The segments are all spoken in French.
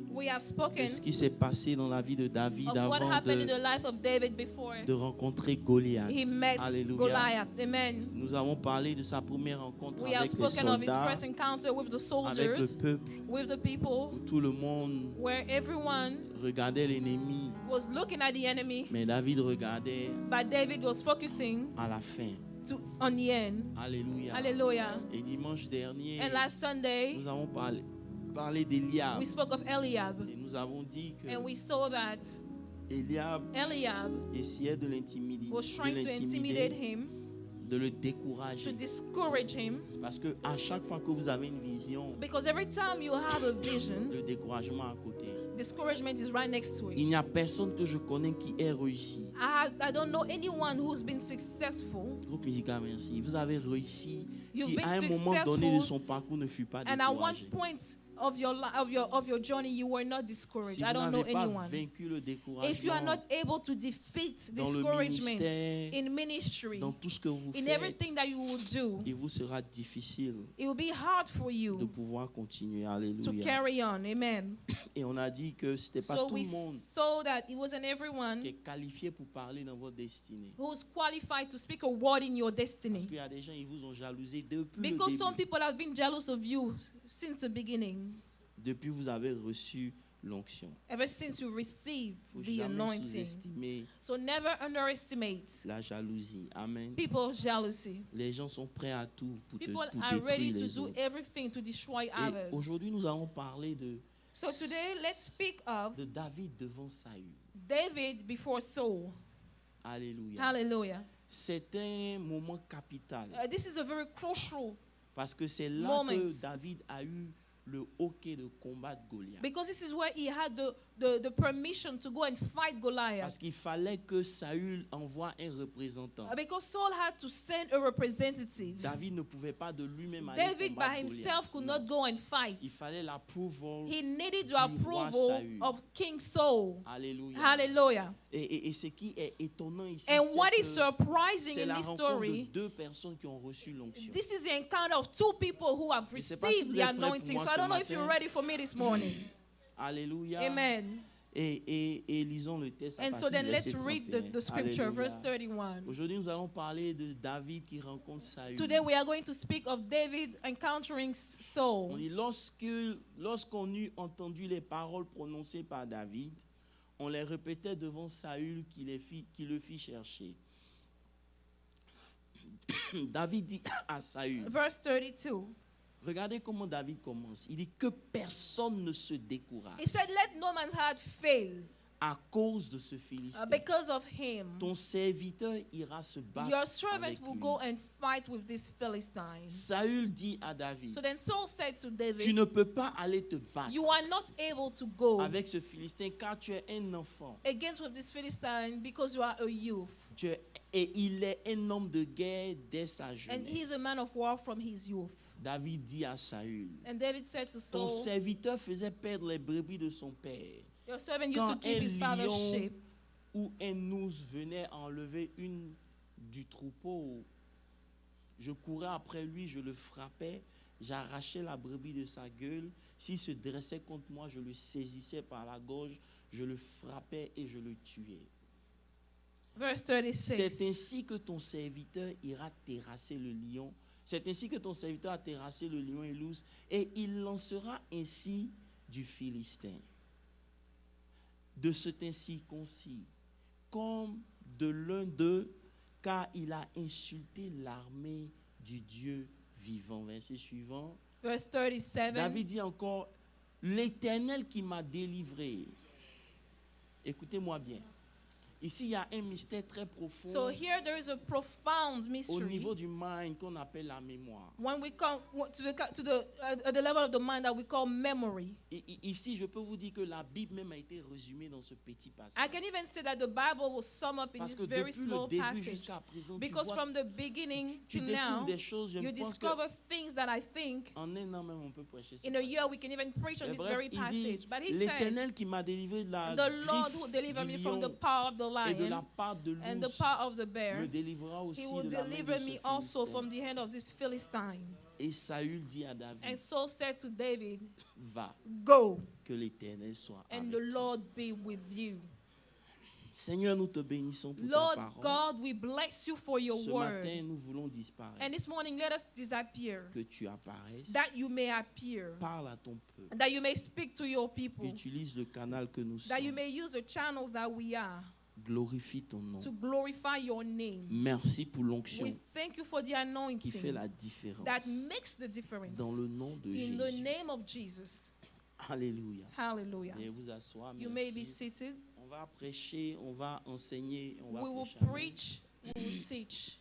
parlé We have de spoken ce qui s'est passé dans la vie de David of what avant happened in the life of David before de rencontrer Goliath. he met Alléluia. Goliath. Amen. Nous avons parlé de sa première rencontre We have avec les spoken of his soldats, first encounter with the avec le soldiers, peuple, with the people, où tout le monde where everyone regardait l'ennemi, was looking at the enemy, mais David regardait but David was focusing à la fin. on the end. Alléluia. Hallelujah. Et dimanche dernier, And last Sunday, nous avons parlé d'Eliab. we spoke of Eliab, Et nous avons dit que and we saw that Eliab Eliab essayait de l'intimider, was trying to intimidate him, de le to décourager. discourage him, Parce que à chaque fois que vous avez une vision, because every time you have a vision, le découragement à côté. discouragement is right next to Il it. n'y a personne que je connais qui ait réussi. I don't know anyone who's been successful, Groupe musical, merci. Vous avez réussi, You've qui been à un moment donné de successful, son parcours ne fut pas and at one découragé. point of your journey you were not discouraged. Si I vous don't know n'avez pas anyone. vaincu le If you are découragement not able to defeat dans le discouragement ministère, in ministry, dans tout ce que vous in faites, everything that you will do, il vous sera difficile it will be hard for de you pouvoir continuer. to Alléluia. carry on. Amen. Et on a dit que ce n'était pas So tout we le monde saw that it wasn't qui everyone est qualifié pour parler dans votre destinée. who's qualified to speak a word in your Parce destiny. qu'il y a des gens, ils vous ont jalousé depuis le Because some début. people have been jealous of you since the beginning, Depuis vous avez reçu l'onction. ever since you received Il ne faut the jamais anointing. sous-estimer So never underestimate la jalousie. Amen. people's jealousy. Les gens sont prêts à tout pour People pour are ready détruire to les do autres. everything to destroy Et others. aujourd'hui, nous allons parler de So today, let's speak of David devant Saül. David before Saul. Alléluia. Hallelujah. C'est un moment capital This is a very crucial parce que c'est là moment. que David a eu le hoquet de combattre Goliath. because this is where he had the permission to go and fight Parce Goliath. qu'il fallait que Saül envoie un représentant. Because Saul had to send a representative. David ne pouvait pas de lui-même aller David by combattre himself Goliath. could Non. not go and fight. Il fallait l'approval. He needed the du roi approval Saül. of King Saul. Alléluia. Hallelujah. Et ce qui est étonnant ici, And c'est what is que surprising c'est in la this rencontre story, de deux personnes qui ont reçu l'onction. this is the encounter of two people who have Je sais pas si received vous the êtes prêts pour anointing. moi So I ce don't know if matin. you're ready for me this morning. Alléluia. Amen. Et lisons le texte à And partir so then du let's verset read 31. the scripture, Alléluia. verse 31. Aujourd'hui, nous allons parler de David qui rencontre Saül. Today we are going to speak of David encountering On Saul. dit, lorsqu'on eut entendu les paroles prononcées par David, on les répétait devant Saül qui le fit chercher. David dit à Saül, Verse 32. regardez comment David commence. Il dit que personne ne se décourage He said, let no man's heart fail à cause de ce Philistin. because of him. Ton serviteur ira se battre Your servant avec will lui. go and fight with this Philistine. Saül dit à David, So then Saul said to tu David, ne peux pas aller te battre you are not able to go avec ce Philistin car tu es un enfant. against with this Philistine because you are a youth. Et il est un homme de guerre dès sa And he's jeunesse. a man of war from his youth. David dit à Saül, And David said to ton Saul, serviteur faisait perdre les brebis de son père. your servant used to Quand keep his un father's lion sheep. ou un ours venait enlever une du troupeau, je courais après lui, je le frappais, j'arrachais la brebis de sa gueule. S'il se dressait contre moi, je le saisissais par la gorge, je le frappais et je le tuais. Verse C'est 36. ainsi que ton serviteur ira terrasser le lion. C'est ainsi que ton serviteur a terrassé le lion et l'ours, et il lancera ainsi du Philistin, de cet incirconcis, comme de l'un d'eux, car il a insulté l'armée du Dieu vivant. Verset suivant. Verse 37. David dit encore, l'Éternel qui m'a délivré. Écoutez-moi bien. Ici, il y a un mystère très profond So here there is a profound au mystery. niveau du mind qu'on appelle la mémoire. When we come to the level of the mind that we call memory. Ici, je peux vous dire que la Bible même a été résumée dans ce petit passage. I can even say that the Bible will sum up in Parce this que very depuis le small début passage. jusqu'à présent, tu Because vois, from the beginning tu to découvres now, des choses. Je you pense discover things that I think qu'en un an même, on peut prêcher ça. in a year we can even preach on Mais this bref, very il dit, passage. But he says, l'Éternel qui m'a délivré de la the Lord who griffe delivered du me from the lion power of the et de la lion part de and the l'ours power of the bear, me délivrera aussi he will de la main de deliver ce me also Philistin. from the hand of this Philistine. Et Saül dit à David, And Saul said to David, va, go, que l'Éternel soit and avec the toi. Lord be with you. Seigneur, nous te bénissons pour Lord ta parole. God, we bless you for your Ce word. matin, nous voulons disparaître. And this morning, let us disappear, Que tu apparaisses. that you may appear, Parle à ton peuple. that you may speak to your people, Utilise le canal que nous that you sommes. may use the channels that we are Glorifie ton nom. to glorify your name. Merci pour l'onction We thank you for the qui fait anointing la that différence. makes the difference Dans le nom de in the Jésus. name of Jesus. Alléluia. Hallelujah. Veuillez vous asseoir. You may be Merci. seated. On va prêcher, on va enseigner, on va We will prêcher. Amen. preach, we will teach.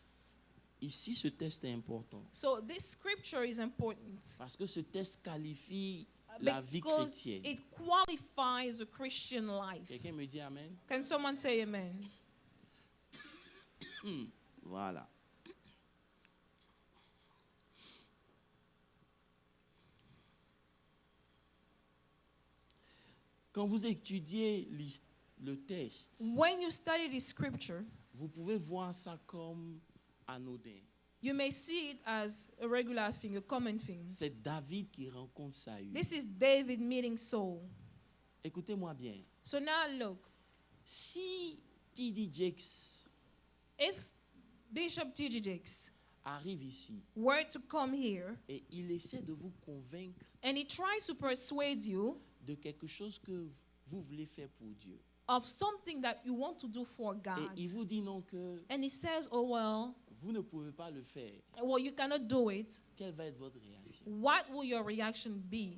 Ici, ce test est important. So this scripture is important Parce que ce test qualifie la vie because chrétienne. it qualifies a Christian life. Quelqu'un me dit Amen? Can someone say amen? Voilà. Quand vous étudiez le test, When you study this scripture, vous pouvez voir ça comme anodin. you may see it as a regular thing, a common thing. C'est David qui rencontre Saül. This is David meeting Saul. Écoutez-moi bien. So now look, Si T.D. Jakes if Bishop T.G. Jakes arrive ici were to come here et il essaie de vous convaincre and he tries to persuade you de quelque chose que vous voulez faire pour Dieu, of something that you want to do for et God, il vous dit non que and he says, oh well, vous ne pouvez pas le faire, you cannot do it, quelle va être votre réaction? what will your reaction be?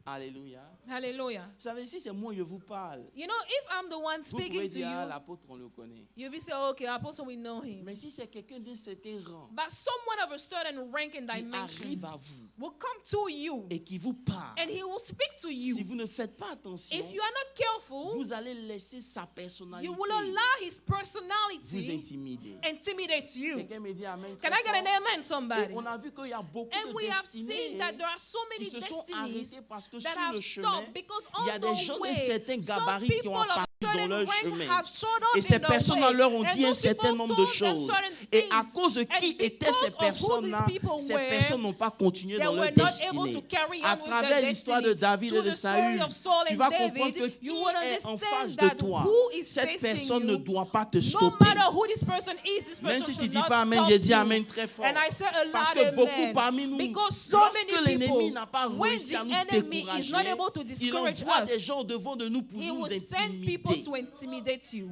Alléluia. Hallelujah. Vous savez, si c'est moi, je vous parle, You know, if I'm the one vous pouvez speaking to dire, ah, you, l'apôtre, on le connaît. you'll be saying, okay, Apostle, we know him. Mais si c'est quelqu'un d'un certain rang But someone of a certain rank and qui dimension arrive à vous will come to you et qui vous parle, and he will speak to si you. vous ne faites pas attention, If you are not careful, vous allez laisser sa personnalité you will allow his vous personality intimider. intimidate you. Quelqu'un me dit Amen. Can très I get an fort. amen, somebody? Et on a vu qu'il y a beaucoup And de we have seen destinés that there are so many qui se sont destinies arrêtés parce que that sur have le chemin, stopped because il y a on des the gens d'un way, certain some gabarit qui people ont of apparu dans certain leur rank chemin. have showed up Et ces in the personnes-là way. leur ont And dit un those certain people nombre de told them choses. certain Et things. à cause de qui And étaient ces because of who these personnes-là, people ces were, personnes n'ont pas continué they dans leur were not able to destinée. carry À on with travers their l'histoire de destiny. David et Through de the story Saül, of Saul tu and vas David, comprendre que you qui will est en understand face de that toi, who is cette facing personne you, ne doit pas te no stopper. matter who this person is, this Même person si tu should dis not pas Amen, stop j'ai dit you. Amen très fort. And I said a Parce loud que beaucoup amen. parmi nous, Because so lorsque many l'ennemi people, n'a pas when réussi the à nous enemy is décourager, not able to il discourage envoie us, des gens devant de nous pour he nous will send people intimider. to intimidate you.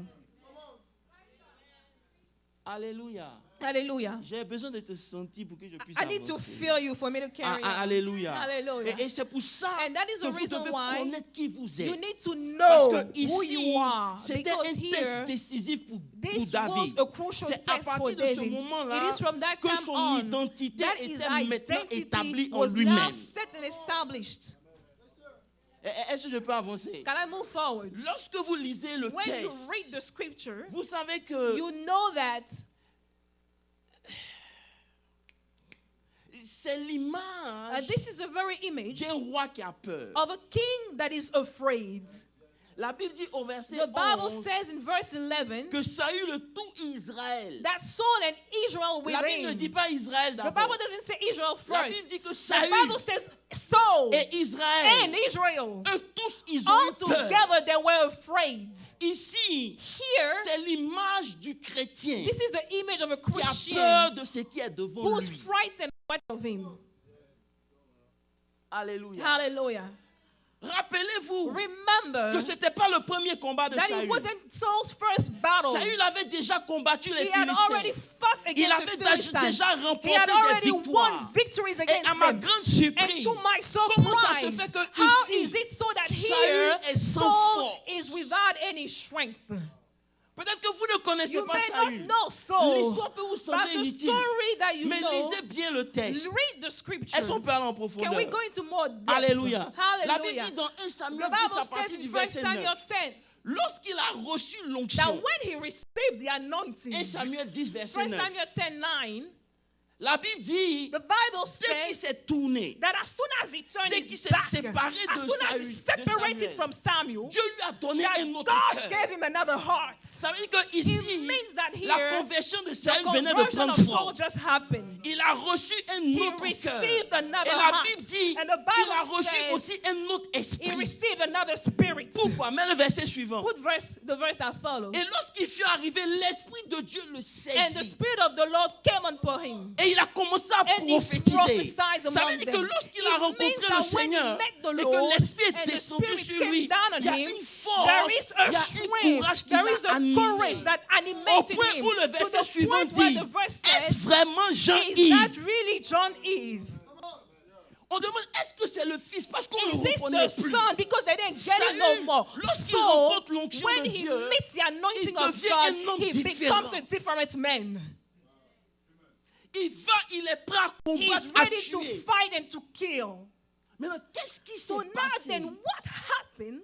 Alléluia. Hallelujah. J'ai besoin de te sentir pour que je puisse I need to avancer. feel you for me to carry on. Alléluia. Hallelujah. Et c'est pour ça And that is que the vous reason devez why connaître qui vous You êtes. need to Parce know que who ici, you are. c'était Because un test here, décisif pour this David. was a crucial C'est à test for partir de ce David. moment-là It is from that que time son on identité that his était maintenant identity établie en was now lui-même. set and established. Est-ce que je peux avancer? Can I move forward? Lorsque vous lisez le When you texte, read the scripture, vous savez que you know that c'est l'image this is a very image d'un roi qui a peur. of a king that is afraid. La Bible dit au verset The Bible 11 says in verse 11 que Saül et tout Israël. that Saul and Israel with La Bible ne him. dit pas Israël The d'abord. Bible doesn't say Israel La first. Bible dit que The Saül Bible says Saul et Israël, and Israel. eux tous, ils ont All eu peur. together they were afraid. Ici, Here, c'est l'image du chrétien this is the image of a qui a Christian peur de ce qui est devant who's lui. frightened of him. Alléluia. Hallelujah. Rappelez-vous Remember que ce n'était pas le premier combat de that Saül. it wasn't Saul's first battle. Saül avait déjà combattu les He had already Philistins. fought Il against avait the Philistines. déjà He remporté had des already won victoires. victories Et against à ma them. grande And surprise, to my comment ça se surprise, fait que how ici, is it so that Saül here est sans Saul force? is without any strength? Peut-être que vous ne connaissez You pas may not Saül. know Saul, L'histoire peut vous but sembler the inutile. story that you Mais know, lisez bien le texte. read the scripture. Est-ce qu'on peut aller en Can we profondeur? go into more depth? Alléluia. La Bible Hallelujah. dit dans 1 The Samuel 10 Bible à says partir in du 1 verset Samuel 9. 10 Lorsqu'il a reçu that l'onction, when he received the anointing, 1 Samuel 10 verset 1 9. Samuel 10:9, La Bible dit, The Bible dès qu'il says s'est tourné, that as soon as he turned dès his qu'il s'est back, séparé as de soon as he Saül, de separated Samuel, from Samuel, Dieu lui a donné that un autre God cœur. gave him another heart. Ça veut dire que ici, It means that la here, conversion de the Saül venait de conversion prendre of Saul forme. just happened. Il a reçu un He autre cœur. received another Et la heart. Bible dit, And the il Bible a reçu says aussi un autre he esprit. received another spirit. Pourquoi? Mais le verset suivant. Put the verse that follows. Et lorsqu'il fut arrivé, l'Esprit de Dieu le And the saisit. Spirit of the Lord came upon him. Et il a commencé à And he prophétiser. prophesied Ça among veut dire que them. lorsqu'il a It rencontré means le that when he Seigneur met the et Lord que l'Esprit est and the descendu Spirit sur came lui, down on il y a him, une force, there is a il y a un strength, courage qui there is l'a a animé. courage that Au animated point him. où le To verset the suivant point where dit, the verse est-ce says, vraiment is Jean-Yves? that really John Eve? On demande, est-ce que c'est le fils? Parce qu'on ne Is le this reconnaît the plus. son? Because they didn't get it no Saül, more. lorsqu'il So, rencontre l'onction when de he Dieu, meets the anointing il of devient God, un homme he différent. becomes a different man. Il est prêt à He's combattre, à ready to tuer. fight and to kill. Maintenant, qu'est-ce qui s'est So now passé then, what happened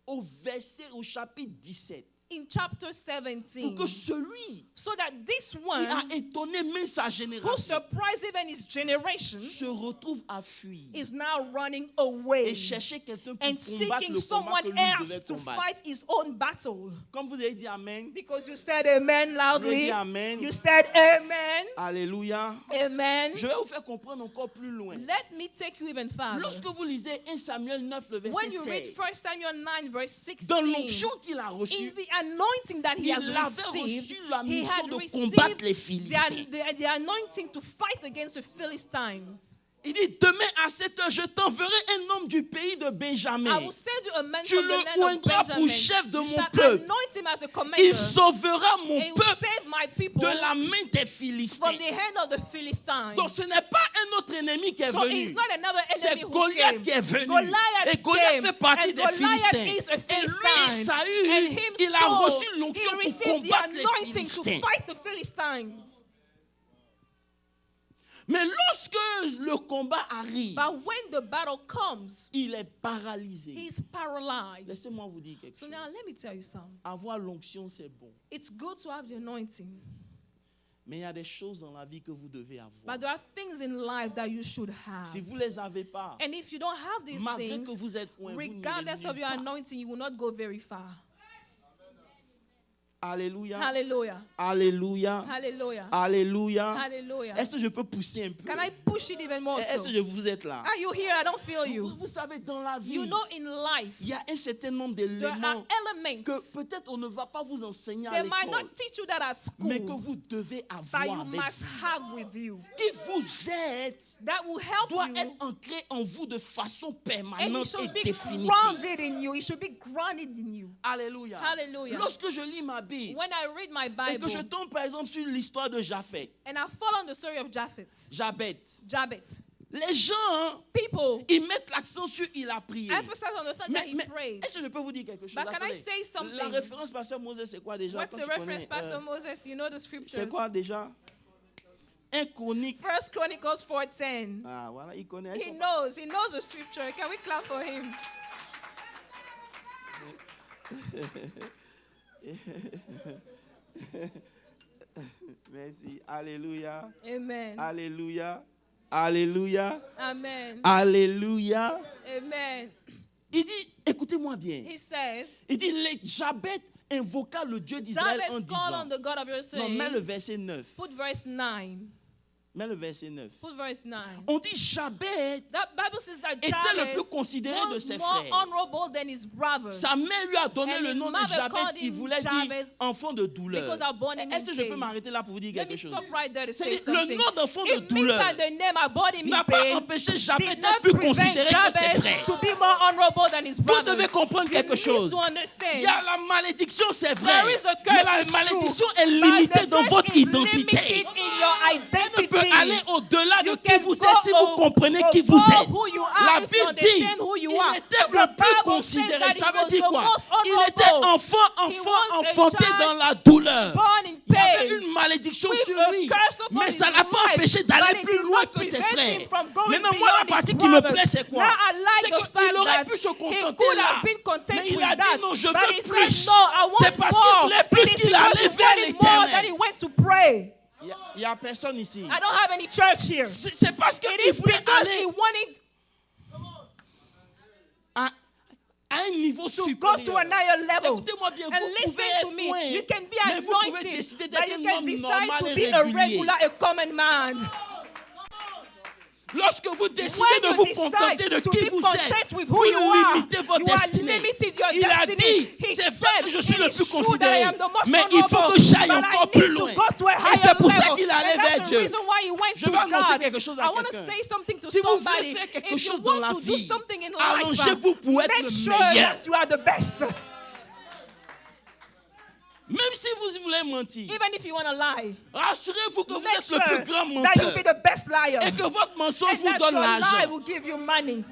au chapitre 17 in chapter pour 17? que celui So that this qui one a étonné même sa who génération surprised even his generation se retrouve à fuir is now running away et chercher quelqu'un pour and combattre seeking le combat que someone lui else devait to combattre. fight his own battle. Comme vous avez dit Amen, Because you said amen vous avez loudly. dit Amen, You said amen. Alléluia. Amen. Je vais vous faire comprendre encore plus loin. Let me take you even farther. Lorsque vous lisez 1 Samuel 9, le When verset you read 16, 1 Samuel 9 verse 16, dans l'onction qu'il a in reçue, the anointing that he has il avait received, reçu la he mission had de received combattre les Philistins. the anointing to fight against the Philistines. Il dit, demain à 7 heures, je t'enverrai un homme du pays de Benjamin. I will send you a man Tu from the le land of oindras pour Benjamin. chef de You mon shall peuple. anoint him as a commander. Il sauvera mon And he will peuple save my people de la main des Philistins. from the hand of the Philistines. Donc ce n'est pas un autre ennemi qui est So venu. it's not another C'est enemy who Goliath came. qui est venu. Goliath Et Goliath came, fait partie and des Goliath Philistins. is a Et lui, Philistine. Saül, And him, il a Saul, reçu l'onction he pour received the combattre les anointing to Philistins. fight the Philistines. Mais lorsque le combat arrive, But when the battle comes, il est paralysé. he's paralyzed. Laissez-moi vous dire quelque So chose. now let me tell you something. Avoir l'onction, c'est bon. It's good to have the anointing, Mais il y a des choses dans la vie que vous devez avoir. but there are things in life that you should have. Si vous ne les avez pas, And if you don't have these malgré things, que vous êtes loin, vous regardless of n'irez your nulle part. anointing, you will not go very far. Alléluia. Hallelujah. Alléluia. Hallelujah. Alléluia. Hallelujah. Est-ce que je peux pousser un peu? Can I push it even more Est-ce so? que vous êtes là? Are you here? I don't feel you. Vous savez, dans la vie, You know, in life, il y a un certain nombre there d'éléments are elements que peut-être on ne va pas vous enseigner à they might l'école, not teach you that at mais que school, vous devez but avoir you avec must vous. have with you. Qui vous aide That will help doit you, être ancré en vous de façon and it permanente et should be définitive. grounded in you. It should be grounded in you. Alléluia. Hallelujah. Lorsque je lis ma Bible When I read my et que je Bible tombe par exemple sur l'histoire de Japhet, and I follow on the story of Japheth, Jabet, les gens, people ils mettent l'accent sur il a prié. emphasize on the fact that he prayed. Est-ce que je peux vous dire quelque chose? But can I Attendez. say something? La référence Pasteur Moses, c'est quoi déjà? What's Quand the tu reference, connais, Pastor Moses? You know the c'est scriptures. quoi déjà? Un chronique. 1 Chronicles 4:10. Ah, voilà, il connaît. He knows the scripture. Can we clap for him? Merci. Alléluia. Amen. Alléluia. Alléluia. Amen. Alléluia. Amen. Il dit, écoutez-moi bien. He says, Il dit, les Jabet invoqua le Dieu d'Israël en Jabez called on disant. the God of your Non, mets le saying. verset 9. Put verse 9. Mets le verset 9. Put verse 9. On dit Jabet That Bible says that était le plus Jabez considéré de was ses more frères. honorable than his brothers. Sa mère lui a donné And le his nom de mother Jabet called qui him voulait dire Jabez enfant de douleur. because I born him Est-ce que in je peux pain. m'arrêter là pour vous dire Let me quelque chose? stop right there to say C'est-à-dire, something. le nom d'enfant de It means douleur that the name I bought him n'a in pas pain empêché Jabet did d'être not plus prevent considéré que ses Jabez frères. to be more honorable than his Vous brothers. devez comprendre You quelque need chose. to understand. Il y a la malédiction, c'est There vrai. is a curse, Mais la it's malédiction true. est But limitée the dans curse votre is identité. limited in your Elle ne peut identity. aller au-delà de You qui can vous go êtes si vous comprenez qui vous above êtes. who you are La if you Bible dit, understand who you are. il était The le plus Bible considéré. says that Ça he veut was dire the quoi? most Il était honorable. He was a enfanté child dans la douleur. born in Il y avait pain. une malédiction With sur a lui. curse upon Mais his ça l'a pas life, empêché d'aller but it plus did loin not que ses prevent frères. him from going Maintenant, moi, la beyond partie his qui me brothers. plaît, c'est quoi? Now, I like C'est the qu'il fact aurait that pu se he contenter could là. have been content Mais il with a that. dit non, je But veux he plus. said, no, I want C'est parce qu'il more. voulait plus It is qu'il because allait he vers wanted more that he l'Éternel. went to pray. Il n'y a personne ici. I don't have any church here. C'est parce qu'il It is voulait because he aller wanted à un niveau to go to supérieur. another level. Écoutez-moi bien, And vous pouvez listen to être me. loin, You can be mais vous pouvez anointed, décider but d'être you un can homme decide normal to et be a régulier. regular, a common man. Lorsque vous décidez When de you vous decide contenter de to qui be vous content êtes, with vous who you are, limitez votre you are destinée. limited your Il a destiny. dit, He c'est vrai que je suis said, le it plus is true that I considéré, am the most mais il faut honorable, que j'aille but encore I plus need to loin. go to a Et higher c'est pour ça level. qu'il est allé And vers that's the Dieu. reason why he went Je to vais annoncer God. quelque chose à I want to quelqu'un. say something to Si vous voulez somebody. faire quelque If you chose dans want la to do vie, something in life, arrangez-vous pour être make le sure meilleur. that you are the best. Même si vous voulez mentir, Even if you want to lie, rassurez-vous que vous make êtes sure le plus grand that you'll menteur be the best liar. et que votre mensonge And vous that donne your lie l'argent. will give you money.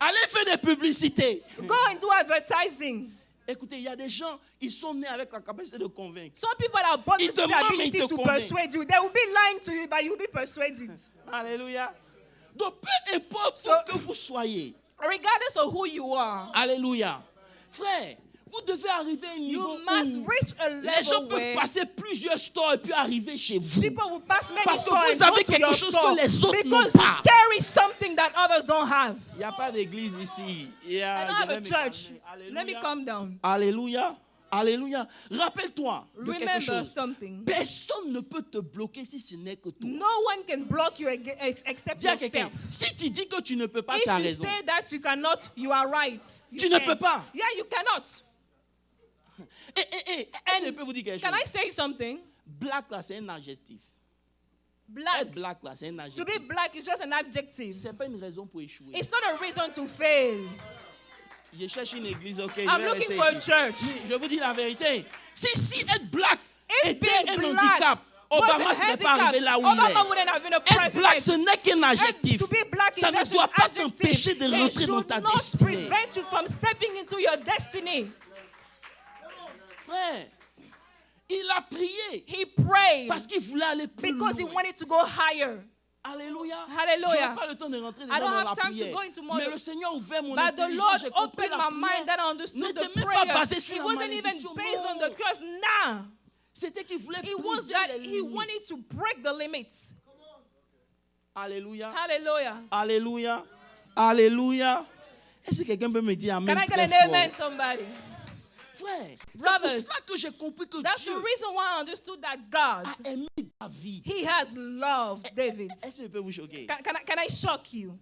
Allez faire des publicités. Go and do advertising. Écoutez, il y a des gens, ils sont nés avec la capacité de convaincre. Some people are born Ils with te the mentent, mais ils ability te to convainquent. persuade you. They will be lying to you, but you'll be persuaded. Alléluia. Donc, peu importe So- où que vous soyez. Regardless of who you are, Alléluia. Frère, vous devez arriver à un niveau you must où reach a les gens level peuvent where passer plusieurs stores et puis arriver chez vous. people will pass many Parce que stores vous and avez go to quelque your chose store que les autres n'ont because pas. you carry something that others don't have. Il n'y a pas d'église ici. I don't have a church. Let me Alléluia. calm down. Alléluia. Alléluia. Rappelle-toi de quelque Remember chose. something. Personne ne peut te bloquer si ce n'est que toi. No one can block you except Dis à quelqu'un, yourself. si tu dis que tu ne peux pas, If tu as you raison. say that you cannot, you are right. You Tu ne can't. peux pas. Yeah, you cannot. Est-ce que je peux vous dire quelque Can I chose? say something? Black là, c'est un adjectif. Black. Être black là, c'est un To adjectif. be black is just an adjective. C'est pas une raison pour échouer. It's not a reason to fail. Je cherche une église, ok. I'm je vais looking rester for a ici. church. Je vous dis la vérité. Si être black If était being un black handicap, was Obama a ne serait pas handicap, arrivé là où Obama il wouldn't have been a est. Être black, ce president. n'est qu'un adjectif. To be black is Ça ne just doit an pas adjective. t'empêcher de It rentrer dans should ta not destinée. prevent you from stepping into your destiny. Frère, il a prié He prayed parce qu'il voulait aller plus because he loin. wanted to go higher. Alléluia. Hallelujah. Je n'ai pas le temps de rentrer I dedans don't dans have la time to prière. go into more. Mais le Seigneur a ouvert mon But the intelligence. Lord J'ai compris opened la my mind that I understood n'était the même pas prayer. basé sur It la wasn't even malédiction. based on Non. the curse. Nah. C'était qu'il voulait It was briser that les he limites. wanted to break the limits. Alléluia. Hallelujah. Alléluia. Alléluia. Est-ce que quelqu'un peut me dire amen Can I get très an fort? amen, somebody? Frère, c'est pour Brothers, ça que j'ai compris que That's Dieu the reason why I understood that God, a aimé David. he has loved David. Est-ce que je peux vous choquer? Can I shock you?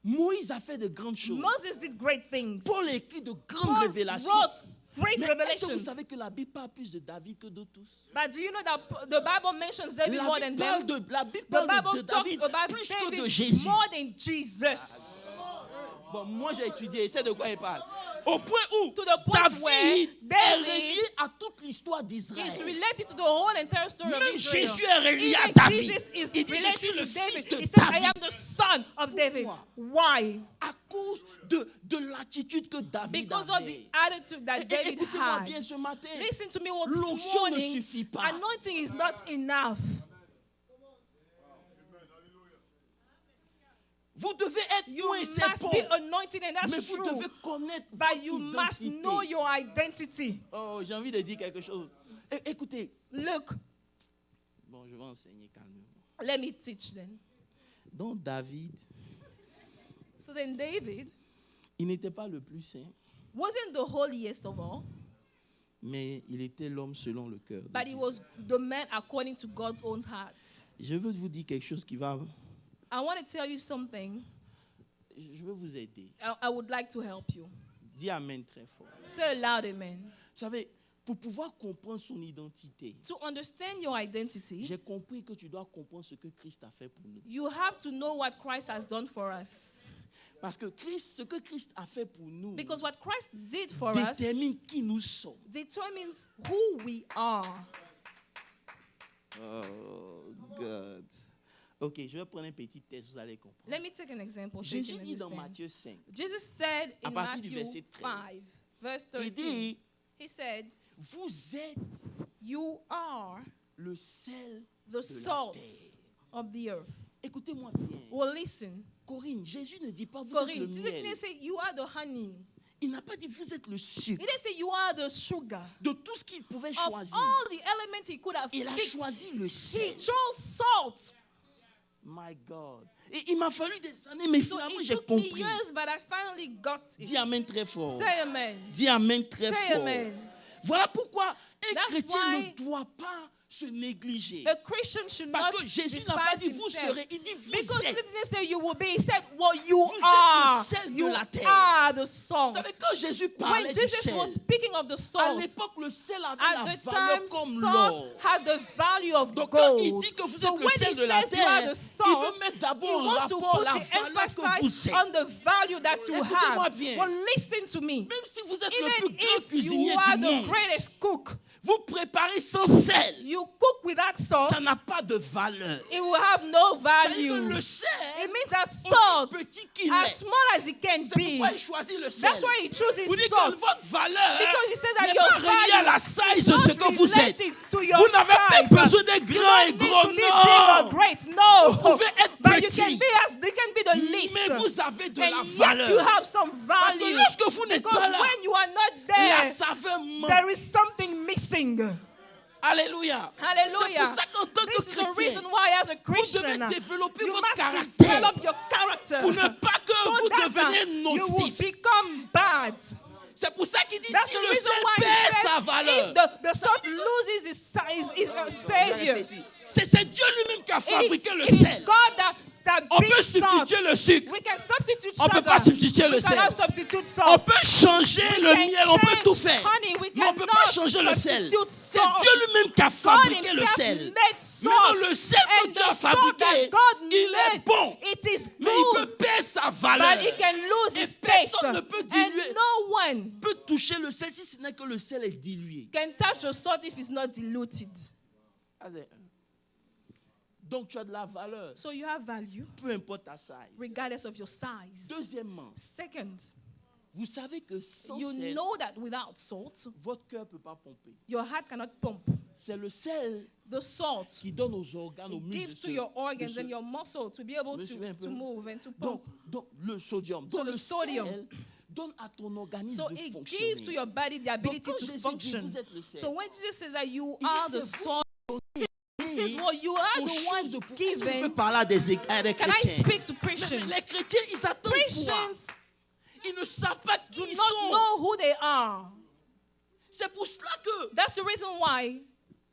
Moïse a fait de grandes choses. Moses did great things. Paul a écrit de grandes Paul révélations. wrote great Mais est-ce que vous revelations. savez que la Bible parle plus de David que de tous? But do you know that the Bible mentions David more than them? La Bible The parle de Bible talks David about plus que de David Jésus. more than Jesus. Bon, moi j'ai étudié, c'est de quoi il parle. Au point où To the point where David est David relié à toute l'histoire d'Israël. Is related to the whole entire story of Même Israel. Jésus est relié à Even David. Jesus is Il dit, je suis related le to David. fils de He said, I David. am the son of David. Pourquoi? Why? À cause de l'attitude que David Because of avait. the attitude that David Écoutez-moi had. bien ce matin. Listen to me this L'onction ne morning. suffit pas. Anointing is not enough. Vous devez être You loin, c'est must bon. be anointed, and Mais that's vous true. devez connaître But you votre must identité. know your identity. Oh, j'ai envie de dire quelque chose. Écoutez. Look, Bon, je vais enseigner calmement. let me teach them. Donc David, So then David il n'était pas le plus saint, wasn't the holiest of all, mais il était l'homme selon le cœur de but he Dieu. was the man according to God's own heart. Je veux vous dire quelque chose qui va... I want to tell you something. Je veux vous aider. I would like to help you. Dis amen très fort. Say a loud amen. Vous savez, pour pouvoir comprendre son identité, To understand your identity, j'ai compris que tu dois comprendre ce que Christ a fait pour nous. you have to know what Christ has done for us. Parce que ce que Christ a fait pour nous Because what Christ did for us détermine qui nous sommes. determines who we are. Oh, God. Ok, je vais prendre un petit test, vous allez comprendre. Let me take an example. so you Jésus can dit dans understand. Matthieu 5, Jesus said à in partir du Matthew verset 13, 5, verse il 13, dit, he said, vous êtes you are le sel the de la salt terre. of the earth. Écoutez-moi bien. Well, listen. Corinne, Jésus ne dit pas vous êtes Corinne, le Jesus miel. didn't say you are the honey. Il n'a pas dit vous êtes le sucre. He didn't say you are the sugar. De tout ce qu'il pouvait Of choisir, all the elements he could have il a picked, choisi le he sel. chose salt. My God. Et il m'a fallu des années, mais So finalement it j'ai took me compris. years, but I finally got Dis it. amen très fort. Say amen. Dis amen très Say fort. amen. Voilà pourquoi un That's chrétien why ne doit pas se négliger. A Christian should Parce not que Jésus n'a pas despise dit vous himself. serez, il dit vous Because he êtes. didn't say you will be. He said, well, you Vous êtes are. le sel de You la terre. are the Vous salt. savez, quand Jésus When parlait du Jesus sel, was speaking of the à salt, l'époque, le sel avait at la the valeur time, comme salt l'or. had the value of Donc, quand il gold. dit que vous So êtes le when sel he de la says you are terre, the il veut salt, mettre he d'abord en wants to rapport put la the valeur que vous emphasis êtes. on the value that you Écoutez-moi have. bien. Well, listen to me. Même si vous êtes Even le plus grand if cuisinier you are du the monde, greatest cook, vous préparez sans sel, you cook without salt, ça n'a pas de valeur. it will have no C'est-à-dire que value. le sel, It means that aussi salt, petit qu'il as est, small as it can c'est be, pourquoi il choisit le sel. that's why he chooses Vous dites que salt. votre valeur Because he says that n'est your pas reliée à value la size is de ce not que vous êtes. related to your Vous n'avez pas size. besoin d'être You grand et don't need gros, to be big or non. great, no. Vous pouvez être But you petit, can be the least. mais vous avez de And la yet valeur. you have some Parce que value. lorsque vous n'êtes Because pas là, when you are not la there, saveur manque. there is something missing. Alléluia. Hallelujah. C'est pour ça qu'en tant que This is the chrétien, reason why, as a vous Christian, devez développer you votre must caractère develop your character pour ne pas que so vous that deveniez you will nocif. become bad. C'est pour ça qu'il dit That's si the le reason sel why he perd said sa valeur. if the salt loses his savior, C'est Dieu lui-même qui a fabriqué le it is sel. God that On peut brings salt. substituer le sucre. We can substitute On ne peut sugar. pas substituer le We sel. cannot substitute On salt. peut changer le can miel, on peut change tout faire. honey, we Mais on ne peut cannot pas changer le sel. substitute C'est salt. Dieu lui-même qui a God fabriqué le himself sel. made salt. Maintenant, le sel que And Dieu a the salt fabriqué, that God il est made, bon. it is Mais il peut good, perdre sa valeur. but it can lose Et its taste. personne ne peut And diluer. no one Peut toucher le sel si ce n'est que le sel est dilué. can touch the salt if it's not diluted. Donc tu as de la valeur, So you have value peu importe ta size. regardless of your size. Deuxièmement, Second, vous savez que sans you sel, know that without salt, votre cœur ne peut pas pomper. your heart cannot pump. C'est le sel The salt qui donne aux organes, aux it muscles. gives to your organs and your muscle to be able Me suivez un peu? to move and to Donc, pump. le sodium. So Donc the le sodium. sel donne à ton organisme So de it fonctionner. gives to your body the Donc ability quand to Jésus dit function. vous êtes le sel, So when Jesus says that you il are dit, the c'est vous salt, he says, well, you are aux the choses ones de pour- Est-ce qu'on peut given. parler à des Can I chrétiens? speak to Mais Christians? les chrétiens, ils attendent quoi? Christians Ils ne savent pas qui do ils not sont. know who they are. C'est pour cela que That's the reason why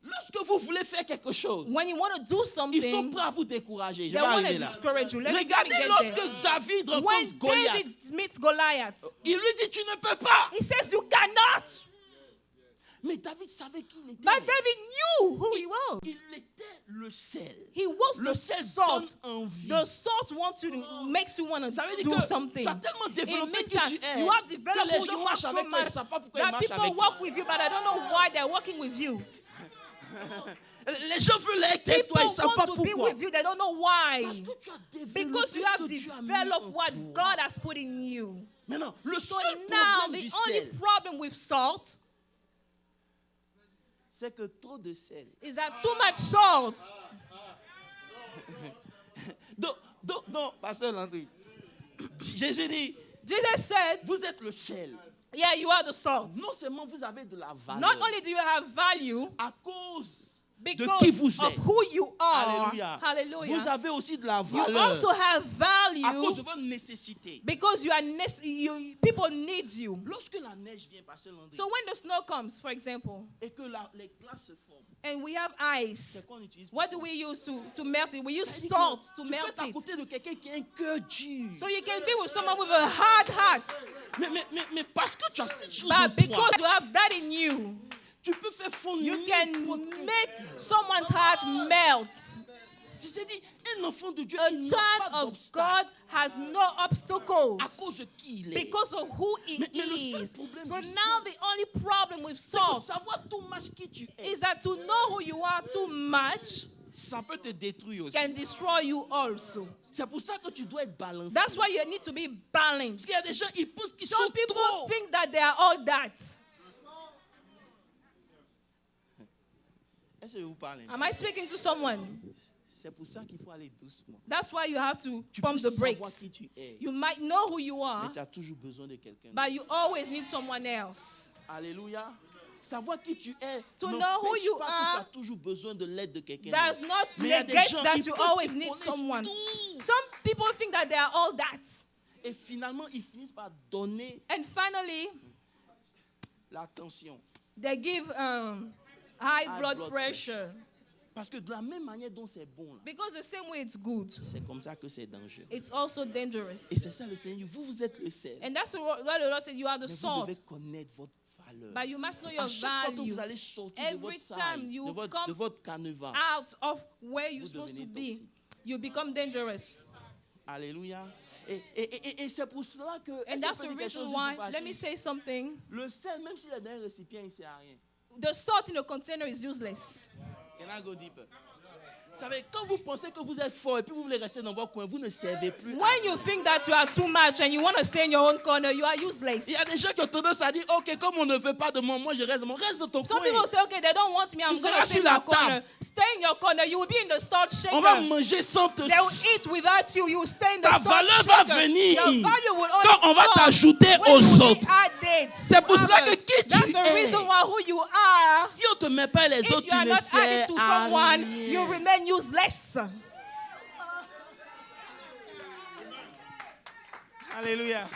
lorsque vous voulez faire quelque chose, when you want to do ils sont something, prêts à vous décourager. Je they vais want to arriver là. discourage you. Let me Regardez get lorsque there. David When rencontre Goliath, David meets Goliath, il lui dit tu ne peux pas. he says you cannot. Mais David savait qui il était. But David knew who he was. Il était le sel. He was Le the sel salt. donne envie. The salt wants you to makes you want Ça veut to dire do que something. tu as tellement It développé means qui that tu es you have que developed les who gens you are marchent so avec toi, ils ne much savent pas pourquoi ils that marchent people avec toi. walk with you, but I don't know why they're walking with you. Les gens veulent être avec toi, ils People ne savent pas want to be pourquoi. with you, they don't know why. Parce que tu as développé Because you ce have que Dieu a mis developed en what toi. God has put in you. Maintenant, le So seul now problème the du only sel, problem with salt c'est que trop de sel. is that too much salt. Donc, pasteur Landry, Jésus dit, Jesus said, vous êtes le sel. yeah, you are the salt. Non seulement vous avez de la valeur Not only do you have value à cause de because qui vous of êtes. who you are, Alléluia. hallelujah, Vous avez aussi de la you valeur also have à cause de value votre nécessité. because people need you. Lorsque la neige vient, pasteur Landry, So when the snow comes, for example, et que les glaces se forment, and we have ice, c'est quoi on utilise? what do we use to melt it? We use Ça veut dire salt que to tu peux melt être à it. côté de quelqu'un qui a un cœur dur. So you can be with someone with a hard heart, Mais parce que tu as cette chose en but toi, because you have that in you, tu peux faire fondre you can n'importe quel- make someone's heart melt. Tu sais dit, un enfant de Dieu, A il n'a child pas of d'obstacle God has no à obstacles cause de qui il est. because of who he Mais le seul is. problème So du now sel, the only problem with c'est de salt savoir too much qui tu es. is that to know who you are too much Ça peut te détruire aussi. can destroy you also. C'est pour ça que tu dois être balancé. That's why you need to be Parce balanced. qu'il y a des gens, ils pensent qu'ils sont Some people trop. think that they are all that. Est-ce que vous parlez? Am I speaking to someone? C'est pour ça qu'il faut aller doucement. That's why you have to Tu pump peux the savoir brakes. qui tu es, You might know who you mais are, tu as toujours besoin de quelqu'un. but you always need someone else. Alléluia. Savoir qui tu es To know n'empêche who you pas que tu are as toujours besoin de l'aide de quelqu'un does d'autre. not Mais il y a des negate gens, that ils you pensent always qu'ils need connaissent someone. tout. Some people think that they are all that. Et finalement, ils finissent par donner And finally, l'attention. they give high blood pressure. Parce que de la même manière dont c'est bon, là, Because the same way it's good, c'est comme ça que c'est dangereux. it's also dangerous. Et c'est ça le Seigneur. Vous êtes le sel. And that's why the Lord said you are the Mais vous salt. devez connaître votre valeur. But you must know your À chaque fois que value. vous allez sortir de Every votre time size, you de come votre canevas, out of where you're vous supposed to devenez be, toxique. you become dangerous. Alléluia. Et c'est pour cela que... And that's the reason why, let me say something, Le sel, même s'il est dans un récipient, il ne sert à rien. the salt in the container is useless. Can I go deeper? Vous savez, quand vous pensez que vous êtes fort et puis vous voulez rester dans votre coin, vous ne servez plus. When you think that you are too much and you want to stay in your own corner, you are useless. Il y a des gens qui ont tendance à dire, ok, comme on ne veut pas de moi je reste dans mon reste dans ton Some coin. people say, okay, they don't want me, I'm Tu going seras to stay sur in la your corner. table. Stay in your corner. You will be in the salt On va shaker. manger sans te... They will eat without you. You will stay in the Ta salt valeur va shaker. venir Your value will only quand on va come t'ajouter when aux you will autres. be added. C'est pour cela que qui That's tu the es, reason why who you are, si on ne te met pas les if autres, you tu are ne not sers added to à someone, rien. you remain useless. Alléluia.